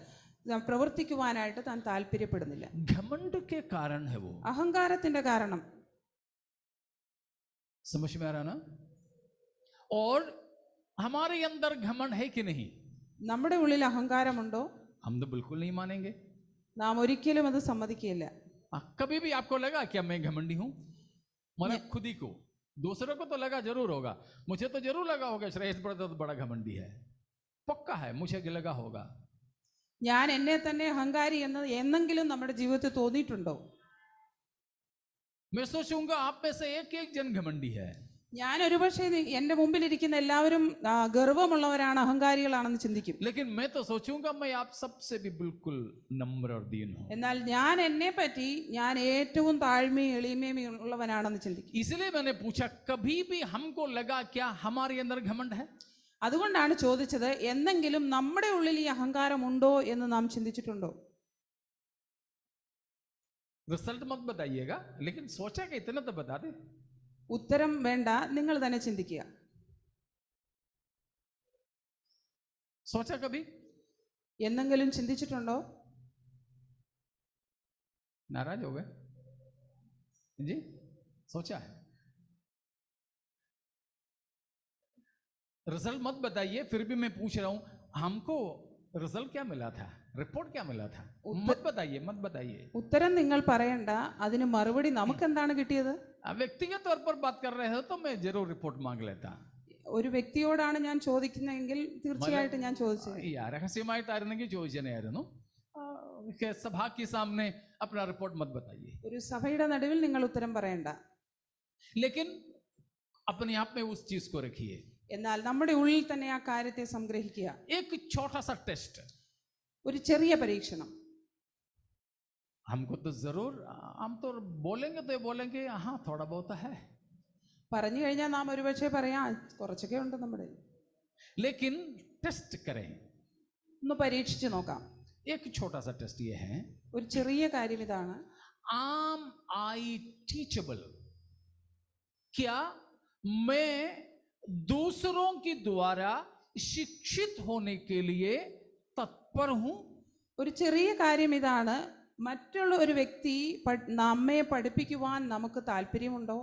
പ്രവർത്തിക്കുവാനായിട്ട് താൻ താല്പര്യപ്പെടുന്നില്ല. घमंड के कारण है वो. അഹങ്കാരത്തിന്റെ കാരണം. समझ में आ रहा ना? और हमारे अंदर घमंड है कि नहीं? നമ്മുടെ ഉള്ളിൽ അഹങ്കാരമുണ്ടോ? हम तो बिल्कुल नहीं मानेंगे. നാം ഒരിക്കലും അത് സമ്മതിക്കില്ല. कभी भी आपको लगा क्या मैं घमंडी हूं? मतलब खुद ही को, दूसरों को तो लगा जरूर होगा, मुझे तो जरूर लगा होगा श्रेष्ठ ब्रदर तो बड़ा घमंडी है, पक्का है, मुझे लगा होगा. ഞാൻ എന്നെ തന്നെ അഹങ്കാരി എന്ന് എന്നെങ്കിലും നമ്മുടെ ജീവിതത്തിൽ തോന്നിയിട്ടുണ്ടോ? मैं सोचूंगा आप में से एक एक जन घमंडी है. ഞാൻ ഒരുപക്ഷെ എന്റെ മുമ്പിലിരിക്കുന്ന എല്ലാവരും ഗർവമുള്ളവരാണ്, അഹങ്കാരികളാണെന്ന് ചിന്തിക്കും. लेकिन मैं तो सोचूंगा मैं आप सबसे भी बिल्कुल नम्र और दीन हूं. എന്നാൽ ഞാൻ എന്നെ പറ്റി ഞാൻ ഏറ്റവും താഴ്മയും എളിമയും ഉള്ളവനാണെന്ന് ചിന്തിക്കും. इसलिए मैंने पूछा कभी भी हमको लगा क्या हमारे अंदर घमंड है? അതുകൊണ്ടാണ് ചോദിച്ചത്, എന്തെങ്കിലും നമ്മുടെ ഉള്ളിൽ ഈ അഹങ്കാരം ഉണ്ടോ എന്ന് നാം ചിന്തിച്ചിട്ടുണ്ടോ? रिजल्ट मत बताइएगा, लेकिन सोचा कि इतना तो बता दे. ഉത്തരം വേണ്ട, നിങ്ങൾ തന്നെ ചിന്തിക്കുക. सोचा कभी? എന്തെങ്കിലും ചിന്തിച്ചിട്ടുണ്ടോ? नाराज हो गए जी? सोचा है. रिजल्ट मत बताइए, फिर भी मैं पूछ रहा हूं हमको रिजल्ट क्या मिला था, रिपोर्ट क्या मिला था? मत बताइए, मत बताइए. ഉത്തരം നിങ്ങൾ പറയണ്ട, അതിന് മറുപടി നമുക്ക് എന്താണ് കിട്ടിയത്? व्यक्तिगत तौर पर बात कर रहे हो तो मैं जरूर रिपोर्ट मांग लेता. ഒരു വ്യക്തിയോടാണ് ഞാൻ ചോദിക്കുന്നതെങ്കിൽ തീർച്ചയായിട്ടും ഞാൻ ചോദിച്ചു. രഹസ്യമായിട്ടായിരുന്നെങ്കിൽ ചോദിച്ചേനെയായിരുന്നു. സഭ के सामने अपना रिपोर्ट मत बताइए. ഒരു സഭയുടെ നടുവിൽ നിങ്ങൾ ഉത്തരം പറയണ്ട. लेकिन अपने आप में उस चीज को रखिए. എന്നാൽ നമ്മുടെ ഉള്ളിൽ തന്നെ ആ കാര്യത്തെ സംഗ്രഹിക്കുക. एक छोटा सा टेस्ट, ഒരു ചെറിയ പരീക്ഷണം. हमको तो जरूर हम तो बोलेंगे तो बोलेंगे हाँ थोड़ा बहुत है, പറഞ്ഞു കഴിഞ്ഞാൽ നാം ഒരുപക്ഷെ പറയാം കുറച്ചൊക്കെ ഉണ്ട് നമ്മുടെ. लेकिन टेस्ट करें. ഒന്ന് പരീക്ഷിച്ച് നോക്കാം. एक छोटा सा टेस्ट ये है, ഒരു ചെറിയ കാര്യം ഇതാണ്. आम आई टीचेबल, क्या मैं दूसरों की द्वारा शिक्षित होने के लिए तत्पर हूं? ഒരു ചെറിയ കാര്യം ഇതാണ്, മറ്റുള്ള ഒരു വ്യക്തി നമ്മെ പഠിപ്പിക്കുവാൻ നമുക്ക് താല്പര്യമുണ്ടോ?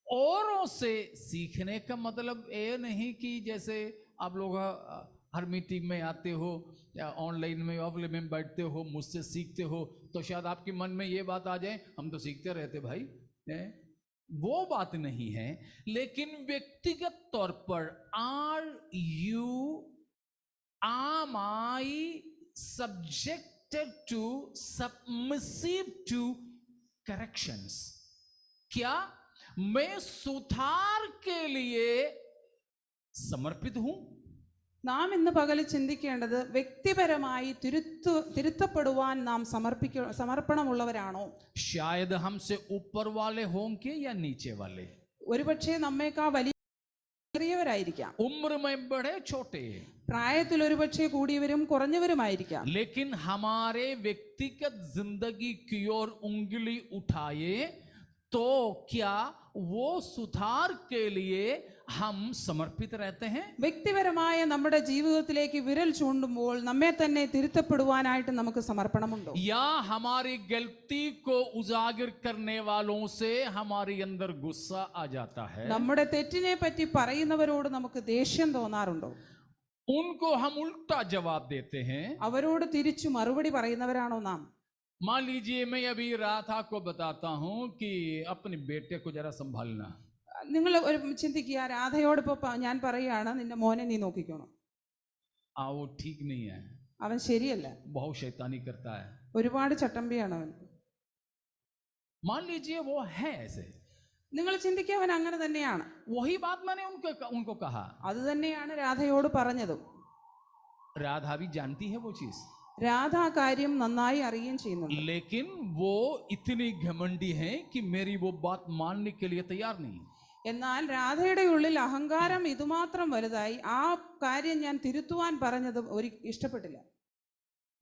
औरों से सीखने का मतलब ये नहीं कि जैसे आप लोग हर मीटिंग में आते हो या ऑनलाइन में ऑफलाइन में बैठते हो, मुझसे सीखते हो, तो शायद आपके मन में ये बात आ जाए हम तो सीखते रहते भाई, वो बात नहीं है. लेकिन व्यक्तिगत तौर पर am I subjected to, submissive to corrections? क्या मैं सुधार के लिए समर्पित हूं? നാം ഇന്ന് പകല് ചിന്തിക്കേണ്ടത് വ്യക്തിപരമായി തിരുത്തപ്പെടുവാൻ നാം സമർപ്പണമുള്ളവരാണോ? शायद हमसे ऊपर वाले होंगे या नीचे वाले, ഒരുപക്ഷെ നമ്മേക്കാൾ വലിയവരായിരിക്കാം, उम्र में बड़े छोटे, പ്രായത്തിൽ ഒരുപക്ഷെ കൂടിയവരും കുറഞ്ഞവരുമായിരിക്കാം. लेकिन हमारे व्यक्तिगत जिंदगी की ओर उंगली उठाए तो क्या वो सुधार के लिए हम समर्पित रहते हैं? വ്യക്തിപരമായ നമ്മുടെ ജീവിതത്തിലേക്ക് വിരൽ ചൂണ്ടുമ്പോൾ നമ്മെ തന്നെ തിരുത്തപ്പെടുവാനായിട്ട് നമുക്ക് സമർപ്പണമുണ്ടോ? या हमारी गलती को उजागर करने वालों से हमारे अंदर गुस्सा आ जाता है, നമ്മുടെ തെറ്റിനെ പറ്റി പറയുന്നവരോട് നമുക്ക് ദേഷ്യം തോന്നാറുണ്ടോ? उनको हम उल्टा जवाब देते हैं. അവരോട് തിരിച്ചു മറുപടി പറയുന്നവരാണോ നാം? मान लीजिए मैं अभी राधा को बताता हूं कि अपने बेटे को जरा संभालना. നിങ്ങൾ ഒരു ചിന്തിക്കുക, രാധയോടൊപ്പം ഞാൻ പറയുകയാണ് നിന്റെ മോനെ നീ നോക്കിക്കോണം. वो ठीक नहीं है, അവൻ ശരിയല്ല, बहुत शैतानी करता है. ഒരുപാട് ചട്ടമ്പിയാണ് അവൻ. मान लीजिए वो है ऐसे, നിങ്ങൾ ചിന്തിക്കുക അവൻ അങ്ങനെ തന്നെയാണ്. वही बात मैंने उनको कहा. അത് തന്നെയാണ് രാധയോട് പറഞ്ഞതും. राधा भी जानती है वो चीज, രാധ ആ കാര്യം നന്നായി അറിയുകയും ചെയ്യുന്നുണ്ട്. लेकिन वो इतनी घमंडी है कि मेरी वो बात मानने के लिए तैयार नहीं. എന്നാൽ രാധയുടെ ഉള്ളിൽ അഹങ്കാരം ഇതുമാത്രം വലുതായി ആ കാര്യം ഞാൻ തിരുത്തുവാൻ പറഞ്ഞത് ഇഷ്ടപ്പെട്ടില്ല.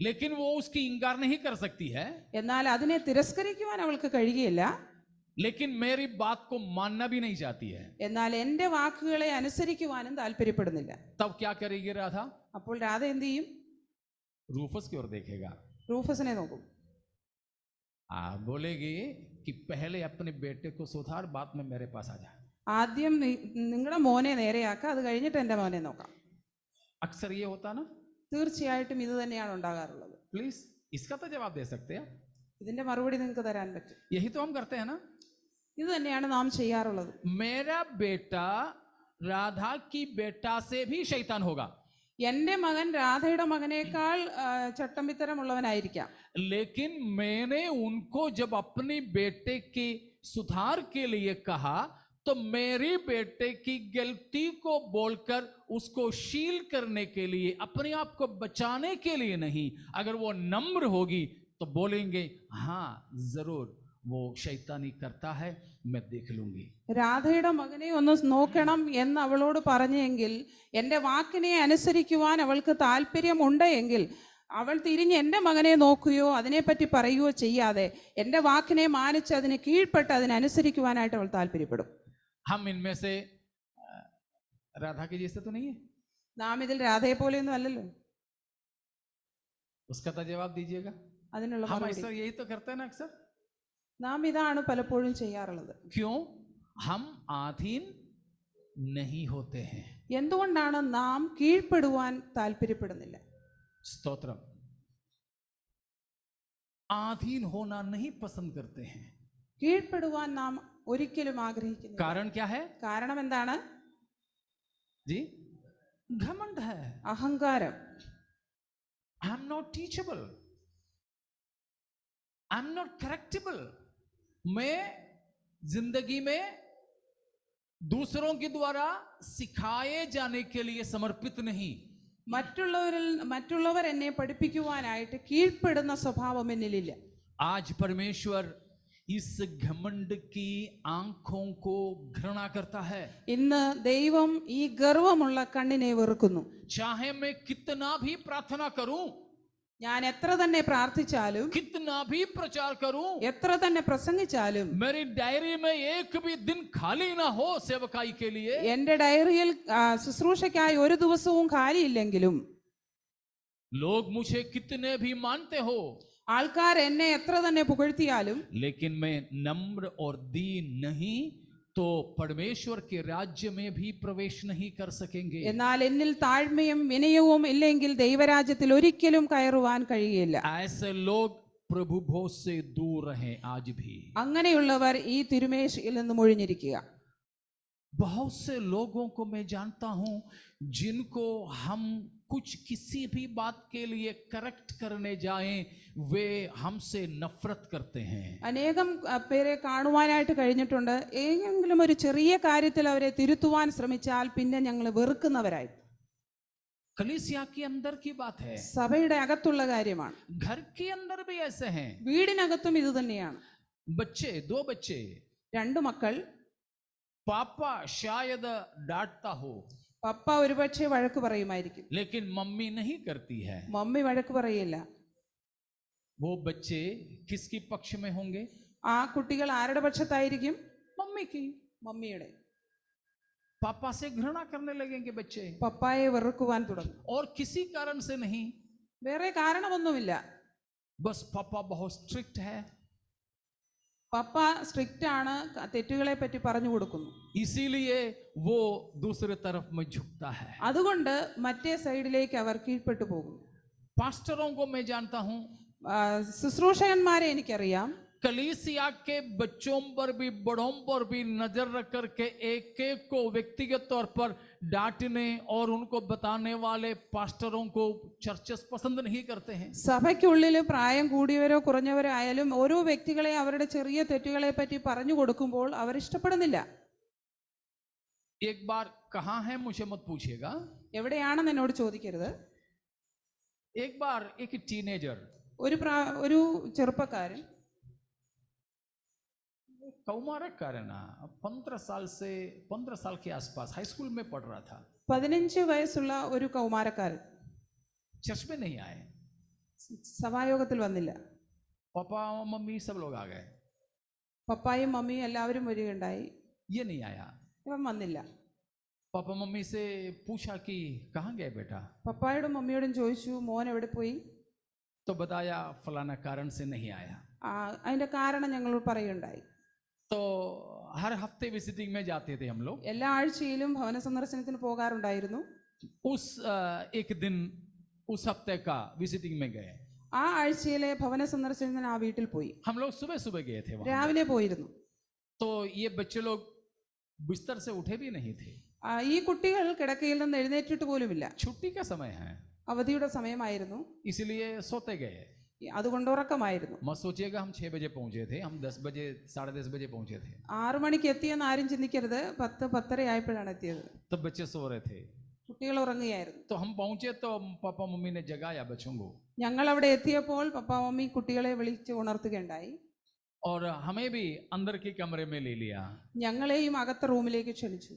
लेकिन वो उसकी इंकार नहीं कर सकती है, എന്നാൽ അതിനെ തിരസ്കരിക്കുവാൻ അവൾക്ക് കഴിയുകയില്ല. लेकिन मेरी बात को मानना भी नहीं चाहती है. എന്നാൽ എന്റെ വാക്കുകളെ അനുസരിക്കുവാനും താല്പര്യപ്പെടുന്നില്ല. तब क्या करेगी राधा? അപ്പോൾ രാധ എന്ത് ചെയ്യും? रूफस की ओर देखेगा, റൂഫസിനെ നോക്കും. बोलेगी कि पहले अपने बेटे को सुधार, बाद में मेरे पास आ जा. ആദ്യം നിങ്ങളുടെ മോനെ നേരെയാക്കുക, അത് കഴിഞ്ഞിട്ട് എൻ്റെ മോനെ നോക്കാം. अक्सर ये होता ना. തീർച്ചയായിട്ടും ഇത് തന്നെയാണ് ഉണ്ടാകാറുള്ളത്. प्लीज इसका तो जवाब दे सकते हैं. ഇതിന്റെ മറുപടി നിങ്ങൾക്ക് തരാൻ പറ്റും. यही तो हम करते हैं ना. ഇത് തന്നെയാണ് നാം ചെയ്യാറുള്ളത്. मेरा बेटा राधा की बेटा से भी शैतान होगा, എൻ്റെ മകൻ രാധയുടെ മകനേക്കാൾ ചട്ടമ്പിത്തരമുള്ളവനായിരിക്കാം. लेकिन मैंने उनको जब अपने बेटे के सुधार के लिए कहा तो मेरे बेटे की गलती को बोलकर उसको शील करने के लिए, अपने आप को बचाने के लिए नहीं. अगर वो नम्र होगी तो बोलेंगे हाँ जरूर वो शैतानी करता है, मैं देख लूंगी. രാധയുടെ മകനെ ഒന്ന് നോക്കണം എന്ന് അവളോട് പറഞ്ഞെങ്കിൽ, എൻ്റെ വാക്കിനെ അനുസരിക്കുവാൻ അവൾക്ക് താല്പര്യമുണ്ട് എങ്കിൽ, അവൾ തിരിഞ്ഞ് എൻ്റെ മകനെ നോക്കുകയോ അതിനെപ്പറ്റി പറയുകയോ ചെയ്യാതെ എൻ്റെ വാക്കിനെ മാനിച്ച് അതിന് കീഴ്പ്പെട്ട് അതിനനുസരിക്കുവാനായിട്ട് അവൾ താല്പര്യപ്പെടും. हम इनमें से राधा के जैसे तो नहीं है. നാം ഇതിൽ രാധയെ പോലെയൊന്നും അല്ലല്ലോ. उसका तो जवाब दीजिएगा. അതിനുള്ള हम മറുപടി. ऐसा यही तो करते हैं ना अक्सर. നാം ഇതാണ് പലപ്പോഴും ചെയ്യാറുള്ളത്. क्यों? हम आधीन नहीं होते हैं. എന്തുകൊണ്ടാണ് നാം കീഴ്പ്പെടുവാൻ താല്പര്യപ്പെടുന്നില്ല? स्तोत्रम. आधीन होना नहीं पसंद करते हैं. കീഴ്പ്പെടുവാൻ നാം ഒരിക്കലും ആഗ്രഹിക്കുന്നില്ല. कारण क्या है കാരണം എന്താണ്? जी? घमंड है. അഹങ്കാരം. I am not teachable, I am not correctable. मैं जिंदगी में दूसरों के द्वारा सिखाए जाने के लिए समर्पित नहीं. മറ്റുള്ളവർ എന്നെ പഠിപ്പിക്കുവാനായിട്ട് കീഴ്പ്പെടുന്ന സ്വഭാവം എന്നിലില്ല. आज परमेश्वर इस घमंड की आंखों को घृणा करता है. ഇന്ന് ദൈവം ഈ ഗർവമുള്ള കണ്ണിനെ വെറുക്കുന്നു. चाहे मैं कितना भी प्रार्थना करूं, ഞാൻ എത്ര തന്നെ പ്രാർത്ഥിച്ചാലും, कितना भी प्रचार करूं, എത്ര തന്നെ പ്രസംഗിച്ചാലും, मेरी डायरी में एक भी दिन खाली ना हो सेवकाई के लिए, എൻ്റെ ഡയറിയിൽ ശുശ്രൂഷയ്ക്കായി ഒരു ദിവസവും खाലിയില്ലെങ്കിലും, लोग मुझे कितने भी मानते हो, ആൾക്കാർ എന്നെ എത്ര തന്നെ പുകഴ്ത്തിയാലും, लेकिन मैं नम्र और दीन नहीं तो परमेश्वर के राज्य में भी प्रवेश नहीं कर सकेंगे. എന്നാൽ എന്നിൽ താഴ്മയും വിനയവും ഇല്ലെങ്കിൽ ദൈവരാജ്യത്തിൽ ഒരിക്കലും കയറുവാൻ കഴിയില്ല. ऐसे लोग प्रभु भोज से दूर रहें आज भी. അങ്ങനെയുള്ളവർ ഈ തിരുമേശയിൽ നിന്ന് ഒഴിഞ്ഞിരിക്കുക. बहुत से लोगों को मैं जानता हूं जिनको हम कुछ किसी भी बात के लिए करेक्ट करने जाएं वे हमसे नफरत करते हैं. അനേകം പേരെ കാണുവാനായിട്ട് കഴിഞ്ഞിട്ടുണ്ട്. ഏതെങ്കിലും ഒരു ചെറിയ കാര്യത്തിൽ അവരെ തിരുത്തുവാൻ ശ്രമിച്ചാൽ പിന്നെ ഞങ്ങൾ വെറുക്കുന്നവരായി. कलीसिया के अंदर की बात है, സഭയുടെ അകത്തുള്ള കാര്യമാണ്. घर के अंदर भी ऐसे हैं. വീടിനകത്തും ഇത് തന്നെയാണ്. बच्चे, दो बच्चे, രണ്ടു മക്കൾ. पापा शायद डांटता हो പപ്പ ഒരുപക്ഷെ വഴക്ക് പറയുമായിരിക്കും, लेकिन मम्मी नहीं करती है. മമ്മി വഴക്ക് പറയില്ല. वो बच्चे किसकी पक्ष में होंगे? ആ കുട്ടികൾ ആരുടെ പക്ഷത്തായിരിക്കും? मम्मी की. മമ്മിയുടെ. पापा से घृणा करने लगेंगे बच्चे, പപ്പായെ വെറുക്കുവാൻ തുടങ്ങും. और किसी कारण से नहीं, വേറെ കാരണമൊന്നുമില്ല. बस पापा बहुत स्ट्रिक्ट है. പപ്പ സ്ട്രിക്റ്റ് ആണ്, തെറ്റുകളെ പറ്റി പറഞ്ഞു കൊടുക്കുന്നു. इसीलिए वो दूसरे तरफ में झुकता है. അതുകൊണ്ട് മറ്റേ സൈഡിലേക്ക് അവർ കീഴ്പ്പെട്ടു പോകും. पास्टरों को मैं जानता हूं, ശുശ്രൂഷകന്മാരെ എനിക്കറിയാം. कलीसिया के बच्चों पर भी बड़ों पर भी नजर रख करके एक एक को व्यक्तिगत तौर पर डांटने और उनको बताने वाले पास्टरों को चर्चेस पसंद नहीं करते हैं. സഭയ്ക്കുള്ളിൽ പ്രായം കൂടിയവരോ കുറഞ്ഞവരോ ആയാലും ഓരോ വ്യക്തികളെ അവരുടെ ചെറിയ തെറ്റുകളെ പറ്റി പറഞ്ഞു കൊടുക്കുമ്പോൾ അവർ ഇഷ്ടപ്പെടുന്നില്ല. एक बार कहाँ है मुझे मत पूछिएगा. എവിടെയാണെന്ന് എന്നോട് ചോദിക്കരുത്. एक बार एक टीनेजर, ഒരു ചെറുപ്പക്കാരൻ, कौमारक ना 15 साल के आसपास हाई स्कूल में पढ़ रहा था. 15 വയസ്സുള്ള ഒരു കൗമാരക്കാരൻ चर्च में नहीं आए. സഭായോഗത്തിൽ വന്നില്ല. पापा मम्मी सब लोग आ गए, പപ്പായും മമ്മിയും എല്ലാവരും വരികയുണ്ടായി. ये नहीं आया. ഇവൻ വന്നില്ല. पापा मम्मी से पूछा कि कहाँ गए बेटा. പപ്പായോടും മമ്മിയോടും ചോദിച്ചു, മോൻ എവിടെ പോയി? तो बताया फलाना कारण से नहीं आया। അതിൻ്റെ കാരണം ഞങ്ങൾ പറയുണ്ടായി. तो हर हफ्ते विजिटिंग में जाते थे हम लोग। എല്ലാ ആഴ്ചയിലും ഭവന സന്ദർശനത്തിന് പോകാറുണ്ടായിരുന്നു. उस एक दिन उस हफ्ते का विजिटिंग में गए। ആ ആഴ്ചയിലെ ഭവന സന്ദർശനത്തിന് ആ വീട്ടിൽ പോയി. हम लोग सुबह सुबह गए थे वहाँ। രാവിലെ പോയിരുന്നു. तो ये बच्चे लोग बिस्तर से उठे भी नहीं थे। ഈ കുട്ടികൾ കിടക്കയിൽ നിന്ന് എഴുന്നേറ്റിട്ട് പോലുമില്ല. छुट्टी का समय है, അവധിയുടെ സമയമായിരുന്നു, इसलिए सोते गए। അതുകൊണ്ട് ഉറക്കമായിരുന്നു. मत सोचिएगा हम 6 बजे पहुंचे थे, हम 10 बजे 10:30 बजे पहुंचे थे। 6 മണിക്ക് എത്തിയെന്ന് ആരും ചിന്തിക്കരുത്. 10-10:30 ആയപ്പോഴാണ് എത്തിയത്. तब बच्चे सो रहे थे, കുട്ടികൾ ഉറങ്ങുകയായിരുന്നു. तो हम पहुंचे तो पापा मम्मी ने जगाया बच्चों को। ഞങ്ങൾ അവിടെ എത്തിയപ്പോൾ പപ്പ മമ്മി കുട്ടികളെ വിളിച്ച് ഉണർത്തുകയുണ്ടായി. और हमें भी अंदर के कमरे में ले लिया। ഞങ്ങളെയും അകത്ത റൂമിലേക്ക് ക്ഷണിച്ചു.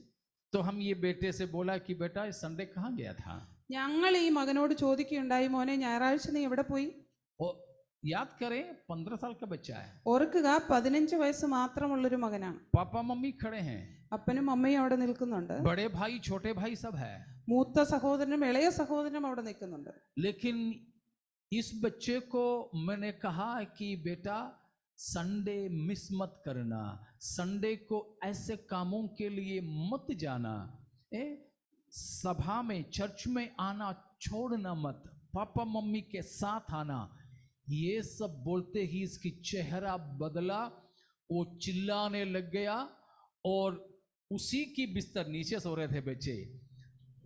तो हम ये बेटे से बोला कि बेटा इस संडे कहाँ गया था। ഞങ്ങൾ ഈ മകനോട് ചോദിക്കുകയുണ്ടായി, മോനെ ഞായറാഴ്ച നീ എവിടെ പോയി? और याद करें 15 साल का बच्चा है। ഓർക്കുക 15 വയസ്സ് മാത്രമുള്ളൊരു മകനാണ്. पापा मम्मी खड़े हैं, അപ്പനും അമ്മയും അവിടെ നിൽക്കുന്നുണ്ട്. बड़े भाई छोटे भाई सब है, മൂത്ത സഹോദരനും ഇളയ സഹോദരനും അവിടെ നിൽക്കുന്നുണ്ട്. लेकिन इस बच्चे को मैंने कहा कि बेटा संडे मिस मत करना, संडे को ऐसे कामों के लिए मत जाना, सभा में चर्च में आना छोड़ना मत, पापा मम्मी के साथ आना। ये सब बोलते ही इसकी चेहरा बदला, वो चिल्लाने लग गया और उसी की बिस्तर, नीचे सो रहे थे बच्चे,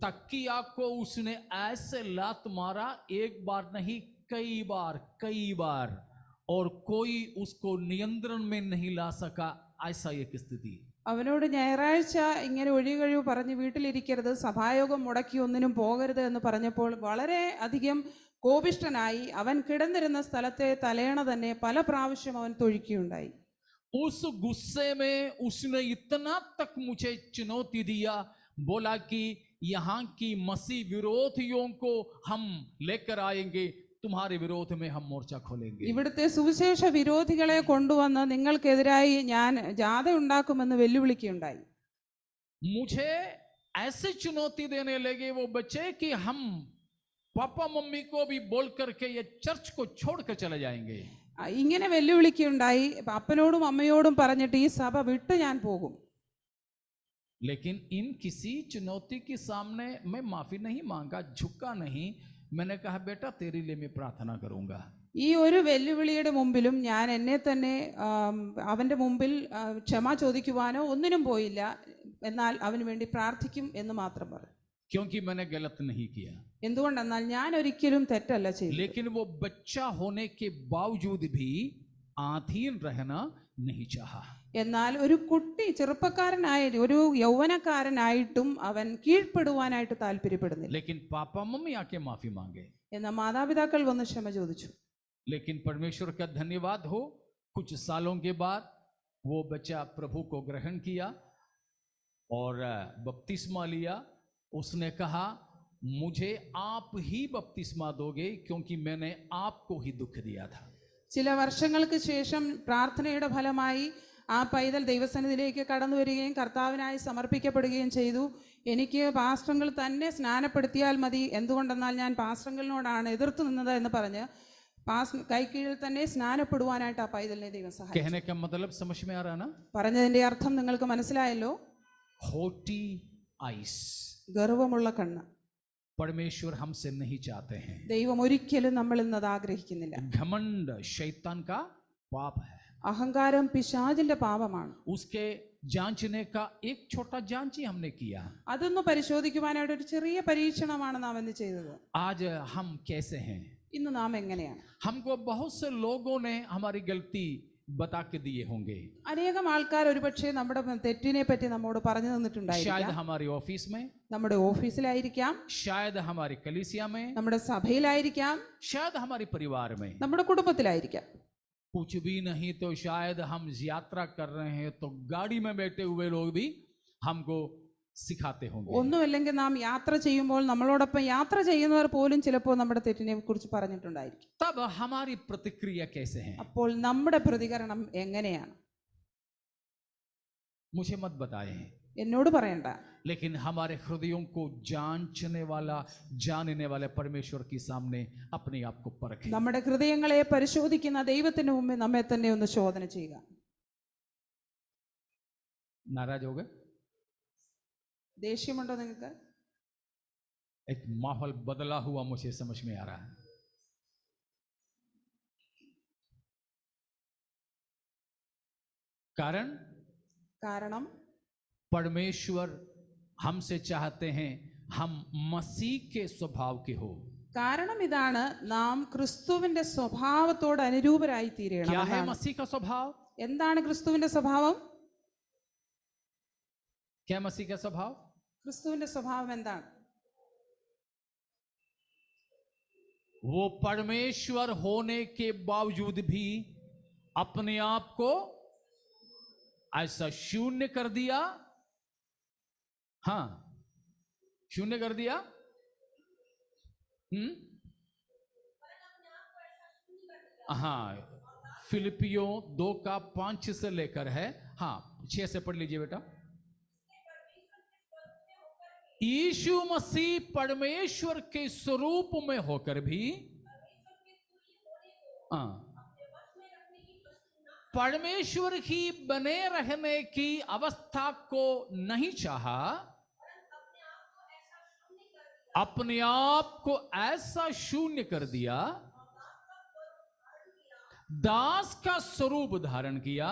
तकिया को उसने ऐसे लात मारा, एक बार नहीं कई बार, और कोई उसको नियंत्रण में नहीं ला सका। ऐसा एक स्थिति। അവനോട് ഞായറാഴ്ച ഇങ്ങനെ ഒഴികഴിവ് പറഞ്ഞ് വീട്ടിലിരിക്കരുത്, സഭായോഗം മുടക്കി ഒന്നിനും പോകരുത് എന്ന് പറഞ്ഞപ്പോൾ വളരെ അധികം കോപിഷ്ഠനായി അവൻ കിടന്നിരുന്ന സ്ഥലത്തെ തലയണ തന്നെ പല പ്രാവശ്യം അവൻ തൊഴിക്കുകയുണ്ടായി. उस गुस्से में उसने इतना तक मुझे चुनौती दिया, बोला कि यहाँ की मसीह विरोधियों को हम लेकर आएंगे, तुम्हारे विरोध में हम मोर्चा खोलेंगे। ഇവിടുത്തെ സുവിശേഷ വിരോധികളെ കൊണ്ടുവന്ന് നിങ്ങൾക്കെതിരായി ഞാൻ ജാഥ ഉണ്ടാക്കുമെന്ന് വെല്ലുവിളിക്കുകയുണ്ടായി. मुझे ऐसे चुनौती देने लगे वो बच्चे कि हम पापा मम्मी को भी बोल करके ये चर्च को छोड़कर चले जाएंगे। ഇങ്ങനെ വെല്ലുവിളിക്കുകയുണ്ടായി. അപ്പനോടും അമ്മയോടും പറഞ്ഞിട്ട് ഈ സഭ വിട്ട് ഞാൻ പോകും. लेकिन इन किसी चुनौती के सामने मैं माफी नहीं मांगा, झुका नहीं। मैंने कहा बेटा तेरे लिए मैं प्रार्थना करूंगा। ഈ ഒരു വെല്ലുവിളിയുടെ മുമ്പിലും ഞാൻ എന്നെ തന്നെ അവന്റെ മുമ്പിൽ ക്ഷമ ചോദിക്കുവാനോ ഒന്നിനും പോയില്ല, എന്നാൽ അവന് വേണ്ടി പ്രാർത്ഥിക്കും എന്ന് മാത്രം പറഞ്ഞു. क्योंकि मैंने गलत नहीं किया, എന്തുകൊണ്ടെന്നാൽ ഞാൻ ഒരിക്കലും തെറ്റല്ല ചെയ്തത്. लेकिन वो बच्चा होने के बावजूद भी अधीन रहना नहीं चाहा। എന്നാൽ ഒരു കുട്ടി ചെറുപ്പക്കാരനായ ഒരു യൗവനക്കാരനായിട്ടും അവൻ കീഴ്പ്പെടുവാനായിട്ട് താല്പര്യപ്പെടുന്നില്ല. लेकिन पापा मम्मी आके माफी मांगे, എന്നാൽ മാതാപിതാക്കൾ വന്ന് ക്ഷമ ചോദിച്ചു. लेकिन परमेश्वर का धन्यवाद हो, कुछ सालों के बाद वो बच्चा प्रभु को ग्रहण किया और बपतिस्मा लिया। उसने कहा मुझे आप ही बपतिस्मा दोगे क्योंकि मैंने आपको ही दुख दिया था। ചില വർഷങ്ങൾക്ക് ശേഷം പ്രാർത്ഥനയുടെ ഫലമായി ആ പൈതൽ ദൈവസന്നിധിയിലേക്ക് കടന്നു വരികയും കർത്താവിനായി സമർപ്പിക്കപ്പെടുകയും ചെയ്തു. എനിക്ക് പാസ്റ്ററുകൾ തന്നെ സ്നാനപ്പെടുത്തിയാൽ മതി, എന്തുകൊണ്ടെന്നാൽ ഞാൻ പാസ്റ്ററുകളിനോടാണ് എതിർത്തു നിന്നത് എന്ന് പറഞ്ഞ് കൈക്കീഴിൽ തന്നെ സ്നാനപ്പെടുവാനായിട്ട് ആ പൈതലിനെ ദൈവം സഹായിച്ചു. कहने का मतलब समझ में आ रहा ना? പറഞ്ഞതിന്റെ അർത്ഥം നിങ്ങൾക്ക് മനസ്സിലായല്ലോ? हॉटी आइस ഗർവമുള്ള കണ്ണ് परमेश्वर हमसे नहीं चाहते हैं। ദൈവം ഒരിക്കലും നമ്മളിൽ നിന്ന് അത് ആഗ്രഹിക്കുന്നില്ല. घमंड शैतान का पाप है, അഹങ്കാരം പിശാചിന്റെ പാപമാണ്. उसके जांचने का एक छोटा जांच ही हमने किया। അതൊന്ന് പരിശോധിക്കുവാനായിട്ട് ഒരു ചെറിയ പരീക്ഷണമാണ് നാം ഇന്ന് ചെയ്തത്. आज हम कैसे हैं? ഇന്ന് നാം എങ്ങനെയാണ്? हमको बहुत से लोगों ने हमारी गलती बता के दिए होंगे। അനേകം ആൾക്കാർ ഒരുപക്ഷെ നമ്മുടെ തെറ്റിനെ പറ്റി നമ്മോട് പറഞ്ഞു शायद തന്നിട്ടുണ്ടായിരിക്കാം. हमारे ऑफिस में, നമ്മുടെ ഓഫീസിലായിരിക്കാം, शायद हमारी कलीसिया में, നമ്മുടെ സഭയിലായിരിക്കാം, शायद हमारे परिवार में। നമ്മുടെ കുടുംബത്തിലായിരിക്കാം. कुछ भी नहीं तो शायद हम यात्रा कर रहे हैं तो गाड़ी में बैठे हुए लोग भी हमको सिखाते होंगे। ഒന്നുമില്ലെങ്കിൽ നാം യാത്ര ചെയ്യുമ്പോൾ നമ്മളോടൊപ്പം യാത്ര ചെയ്യുന്നവർ പോലും ചിലപ്പോൾ നമ്മുടെ തെറ്റിനെ കുറിച്ച് പറഞ്ഞിട്ടുണ്ടായിരിക്കും. तब हमारी प्रतिक्रिया कैसे है? അപ്പോൾ നമ്മുടെ പ്രതികരണം എങ്ങനെയാണ്? मुझे मत बताएं, എന്നോട് പറയണ്ട. लेकिन हमारे हृदयों को जांचने वाला, जानने वाले परमेश्वर के सामने अपने आप को परखें। നമ്മുടെ ഹൃദയങ്ങളെ പരിശോധിക്കുന്ന ദൈവത്തിന് മുമ്പിൽ നമ്മെ തന്നെ ഒന്ന് ശോധന ചെയ്യുക. नाराज हो गए? ദേഷ്യമുണ്ടോ നിങ്ങൾക്ക്? एक माहौल बदला हुआ मुझे समझ में आ रहा है। कारण परमेश्वर हमसे चाहते हैं हम मसीह के स्वभाव के हो। കാരണം ഇതാണ്, നാം ക്രിസ്തുവിന്റെ സ്വഭാവത്തോട് അനുരൂപരായി തീരണം. क्या है मसीह का स्वभाव? എന്താണ് ക്രിസ്തുവിന്റെ സ്വഭാവം? क्या मसीह का स्वभाव? ക്രിസ്തുവിന്റെ സ്വഭാവം എന്താണ്? वो परमेश्वर होने के बावजूद भी अपने आप को ऐसा शून्य कर दिया। हाँ, शून्य कर दिया। हाँ, फिलिपियों 2:5 से लेकर है। हाँ, 6 से पढ़ लीजिए बेटा। यीशु मसीह परमेश्वर के स्वरूप में होकर भी परमेश्वर ही बने रहने की अवस्था को नहीं चाहा, अपने आप को ऐसा शून्य कर दिया, दास का स्वरूप धारण किया,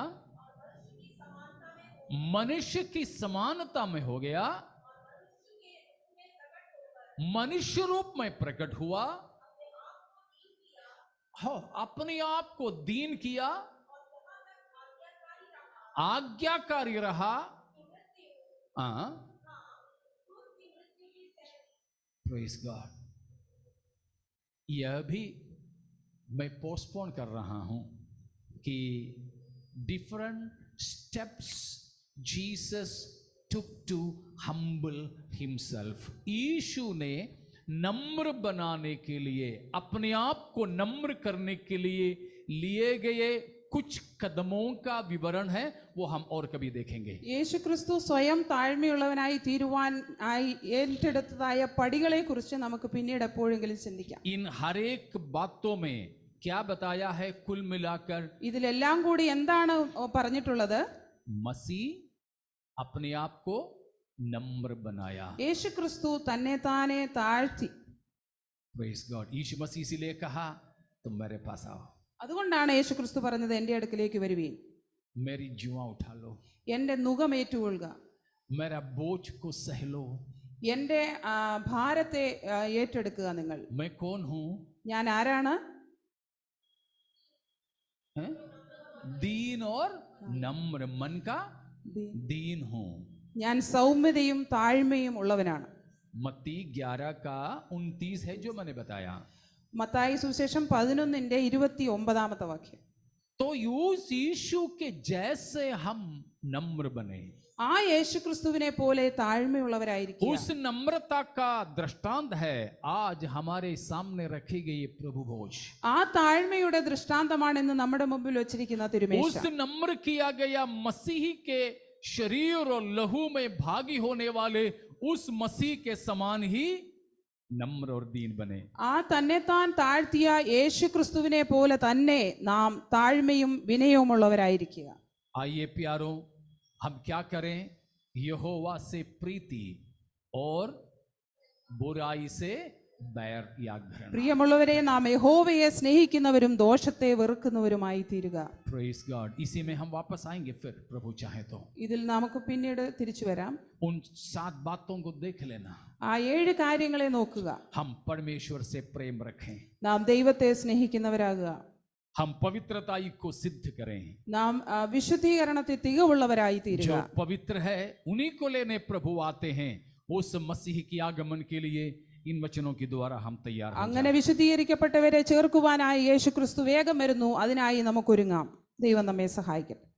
मनुष्य की समानता में हो गया, मनुष्य रूप में प्रकट हुआ, अपने आप को दीन किया, आज्ञाकारी रहा। Praise God. यह भी मैं पोस्टपोन कर रहा हूं कि different steps Jesus took to humble himself. यीशु ने नम्र बनाने के लिए, अपने आप को नम्र करने के लिए लिए गए कुछ कदमों का विवरण है, वो हम और कभी देखेंगे. യേശു ക്രിസ്തു സ്വയം താഴ്മയുള്ളവനായി തീരുവാൻ ആയി ഏറ്റെടുത്തതായ പടികളെ കുറിച്ച് നമുക്ക് പിന്നീട് എപ്പോഴെങ്കിലും ചിന്തിക്കാം. इन हर एक बातों में क्या बताया है कुल मिलाकर? ഇതിലെല്ലാം കൂടി എന്താണ് പറഞ്ഞിട്ടുള്ളത്? मसीह अपने आप को नम्र बनाया. യേശു ക്രിസ്തു തന്നെ താനെ താഴ്ത്തി. Praise God. यीशु मसीह इसीलिए कहा तुम मेरे पास आओ. അതുകൊണ്ടാണ് യേശു ക്രിസ്തു പറഞ്ഞത്, എൻ്റെ അടുക്കലേക്ക് വരുവീൻ, मेरी जुआ उठा लो, എൻ്റെ നുകം ഏറ്റുകൊള്ളുക, मेरा बोझ को सह लो, എൻ്റെ ഭാരത്തെ ഏറ്റെടുക്കുക. നിങ്ങൾ, मैं कौन हूं? ഞാൻ ആരാണ്? दीन और नम्र मन का दीन हूं. ഞാൻ സൗമ്യതയും താഴ്മയും ഉള്ളവനാണ്. मत्ती 11:29 है जो मैंने बताया. മത്തായി സുവിശേഷം 11:29 വാക്യം. तो उस यीशु के जैसे हम नम्र बने, ആ യേശു ക്രിസ്തുവിനെ പോലെ താഴ്മയുള്ളവരായിരിക്കും. उस नम्रता का दृष्टांत है आज हमारे सामने रखी गई प्रभु भोज. ആ താഴ്മയുടെ ദൃഷ്ടാന്തമാണ് ഇന്ന് നമ്മുടെ മുമ്പിൽ വെച്ചിരിക്കുന്ന തിരുമേശ. उस नम्र किया गया मसीह के शरीर और लहू में भागी होने वाले उस मसीह के समान ही नम्र और दीन बने. ആ തന്നെത്താൻ താഴ്ത്തിയ യേശു ക്രിസ്തുവിനെ പോലെ തന്നെ നാം താഴ്മയും വിനയവുമുള്ളവരായിരിക്കുക. आइए प्यारों, हम क्या करें? यहोवा से प्रीति और बुराई से बैर याग धरना. പ്രിയമുള്ളവരെ, നാം യഹോവയെ സ്നേഹിക്കുന്നവരും ദോഷത്തെ വെറുക്കുന്നവരുമായി തീരുക. Praise God. इसी में हम वापस आएंगे फिर प्रभु चाहे तो. ഇതിൽ നമുക്ക് പിന്നീട് തിരിച്ചു വരാം. उन 7 बातों को देख लेना. ആ 7 കാര്യങ്ങളെ നോക്കുക. हम परमेश्वर से प्रेम रखें, നാം ദൈവത്തെ സ്നേഹിക്കുന്നവരാകുക, हम पवित्रता को सिद्ध करें. നാം വിശുദ്ധീകരണത്തെ തികവുള്ളവരായി തീരുക. जो पवित्र है उन्हीं को लेने प्रभु आते हैं. उस मसीह की आगमन के लिए इन वचनों के द्वारा हम तैयार हो അങ്ങനെ വിശുദ്ധീകരിക്കപ്പെട്ടവരെ ചേർക്കുവാനായി യേശു ക്രിസ്തു വേഗം വരുന്നു. അതിനായി നമുക്കൊരുങ്ങാം. ദൈവം നമ്മെ സഹായിക്കട്ടെ.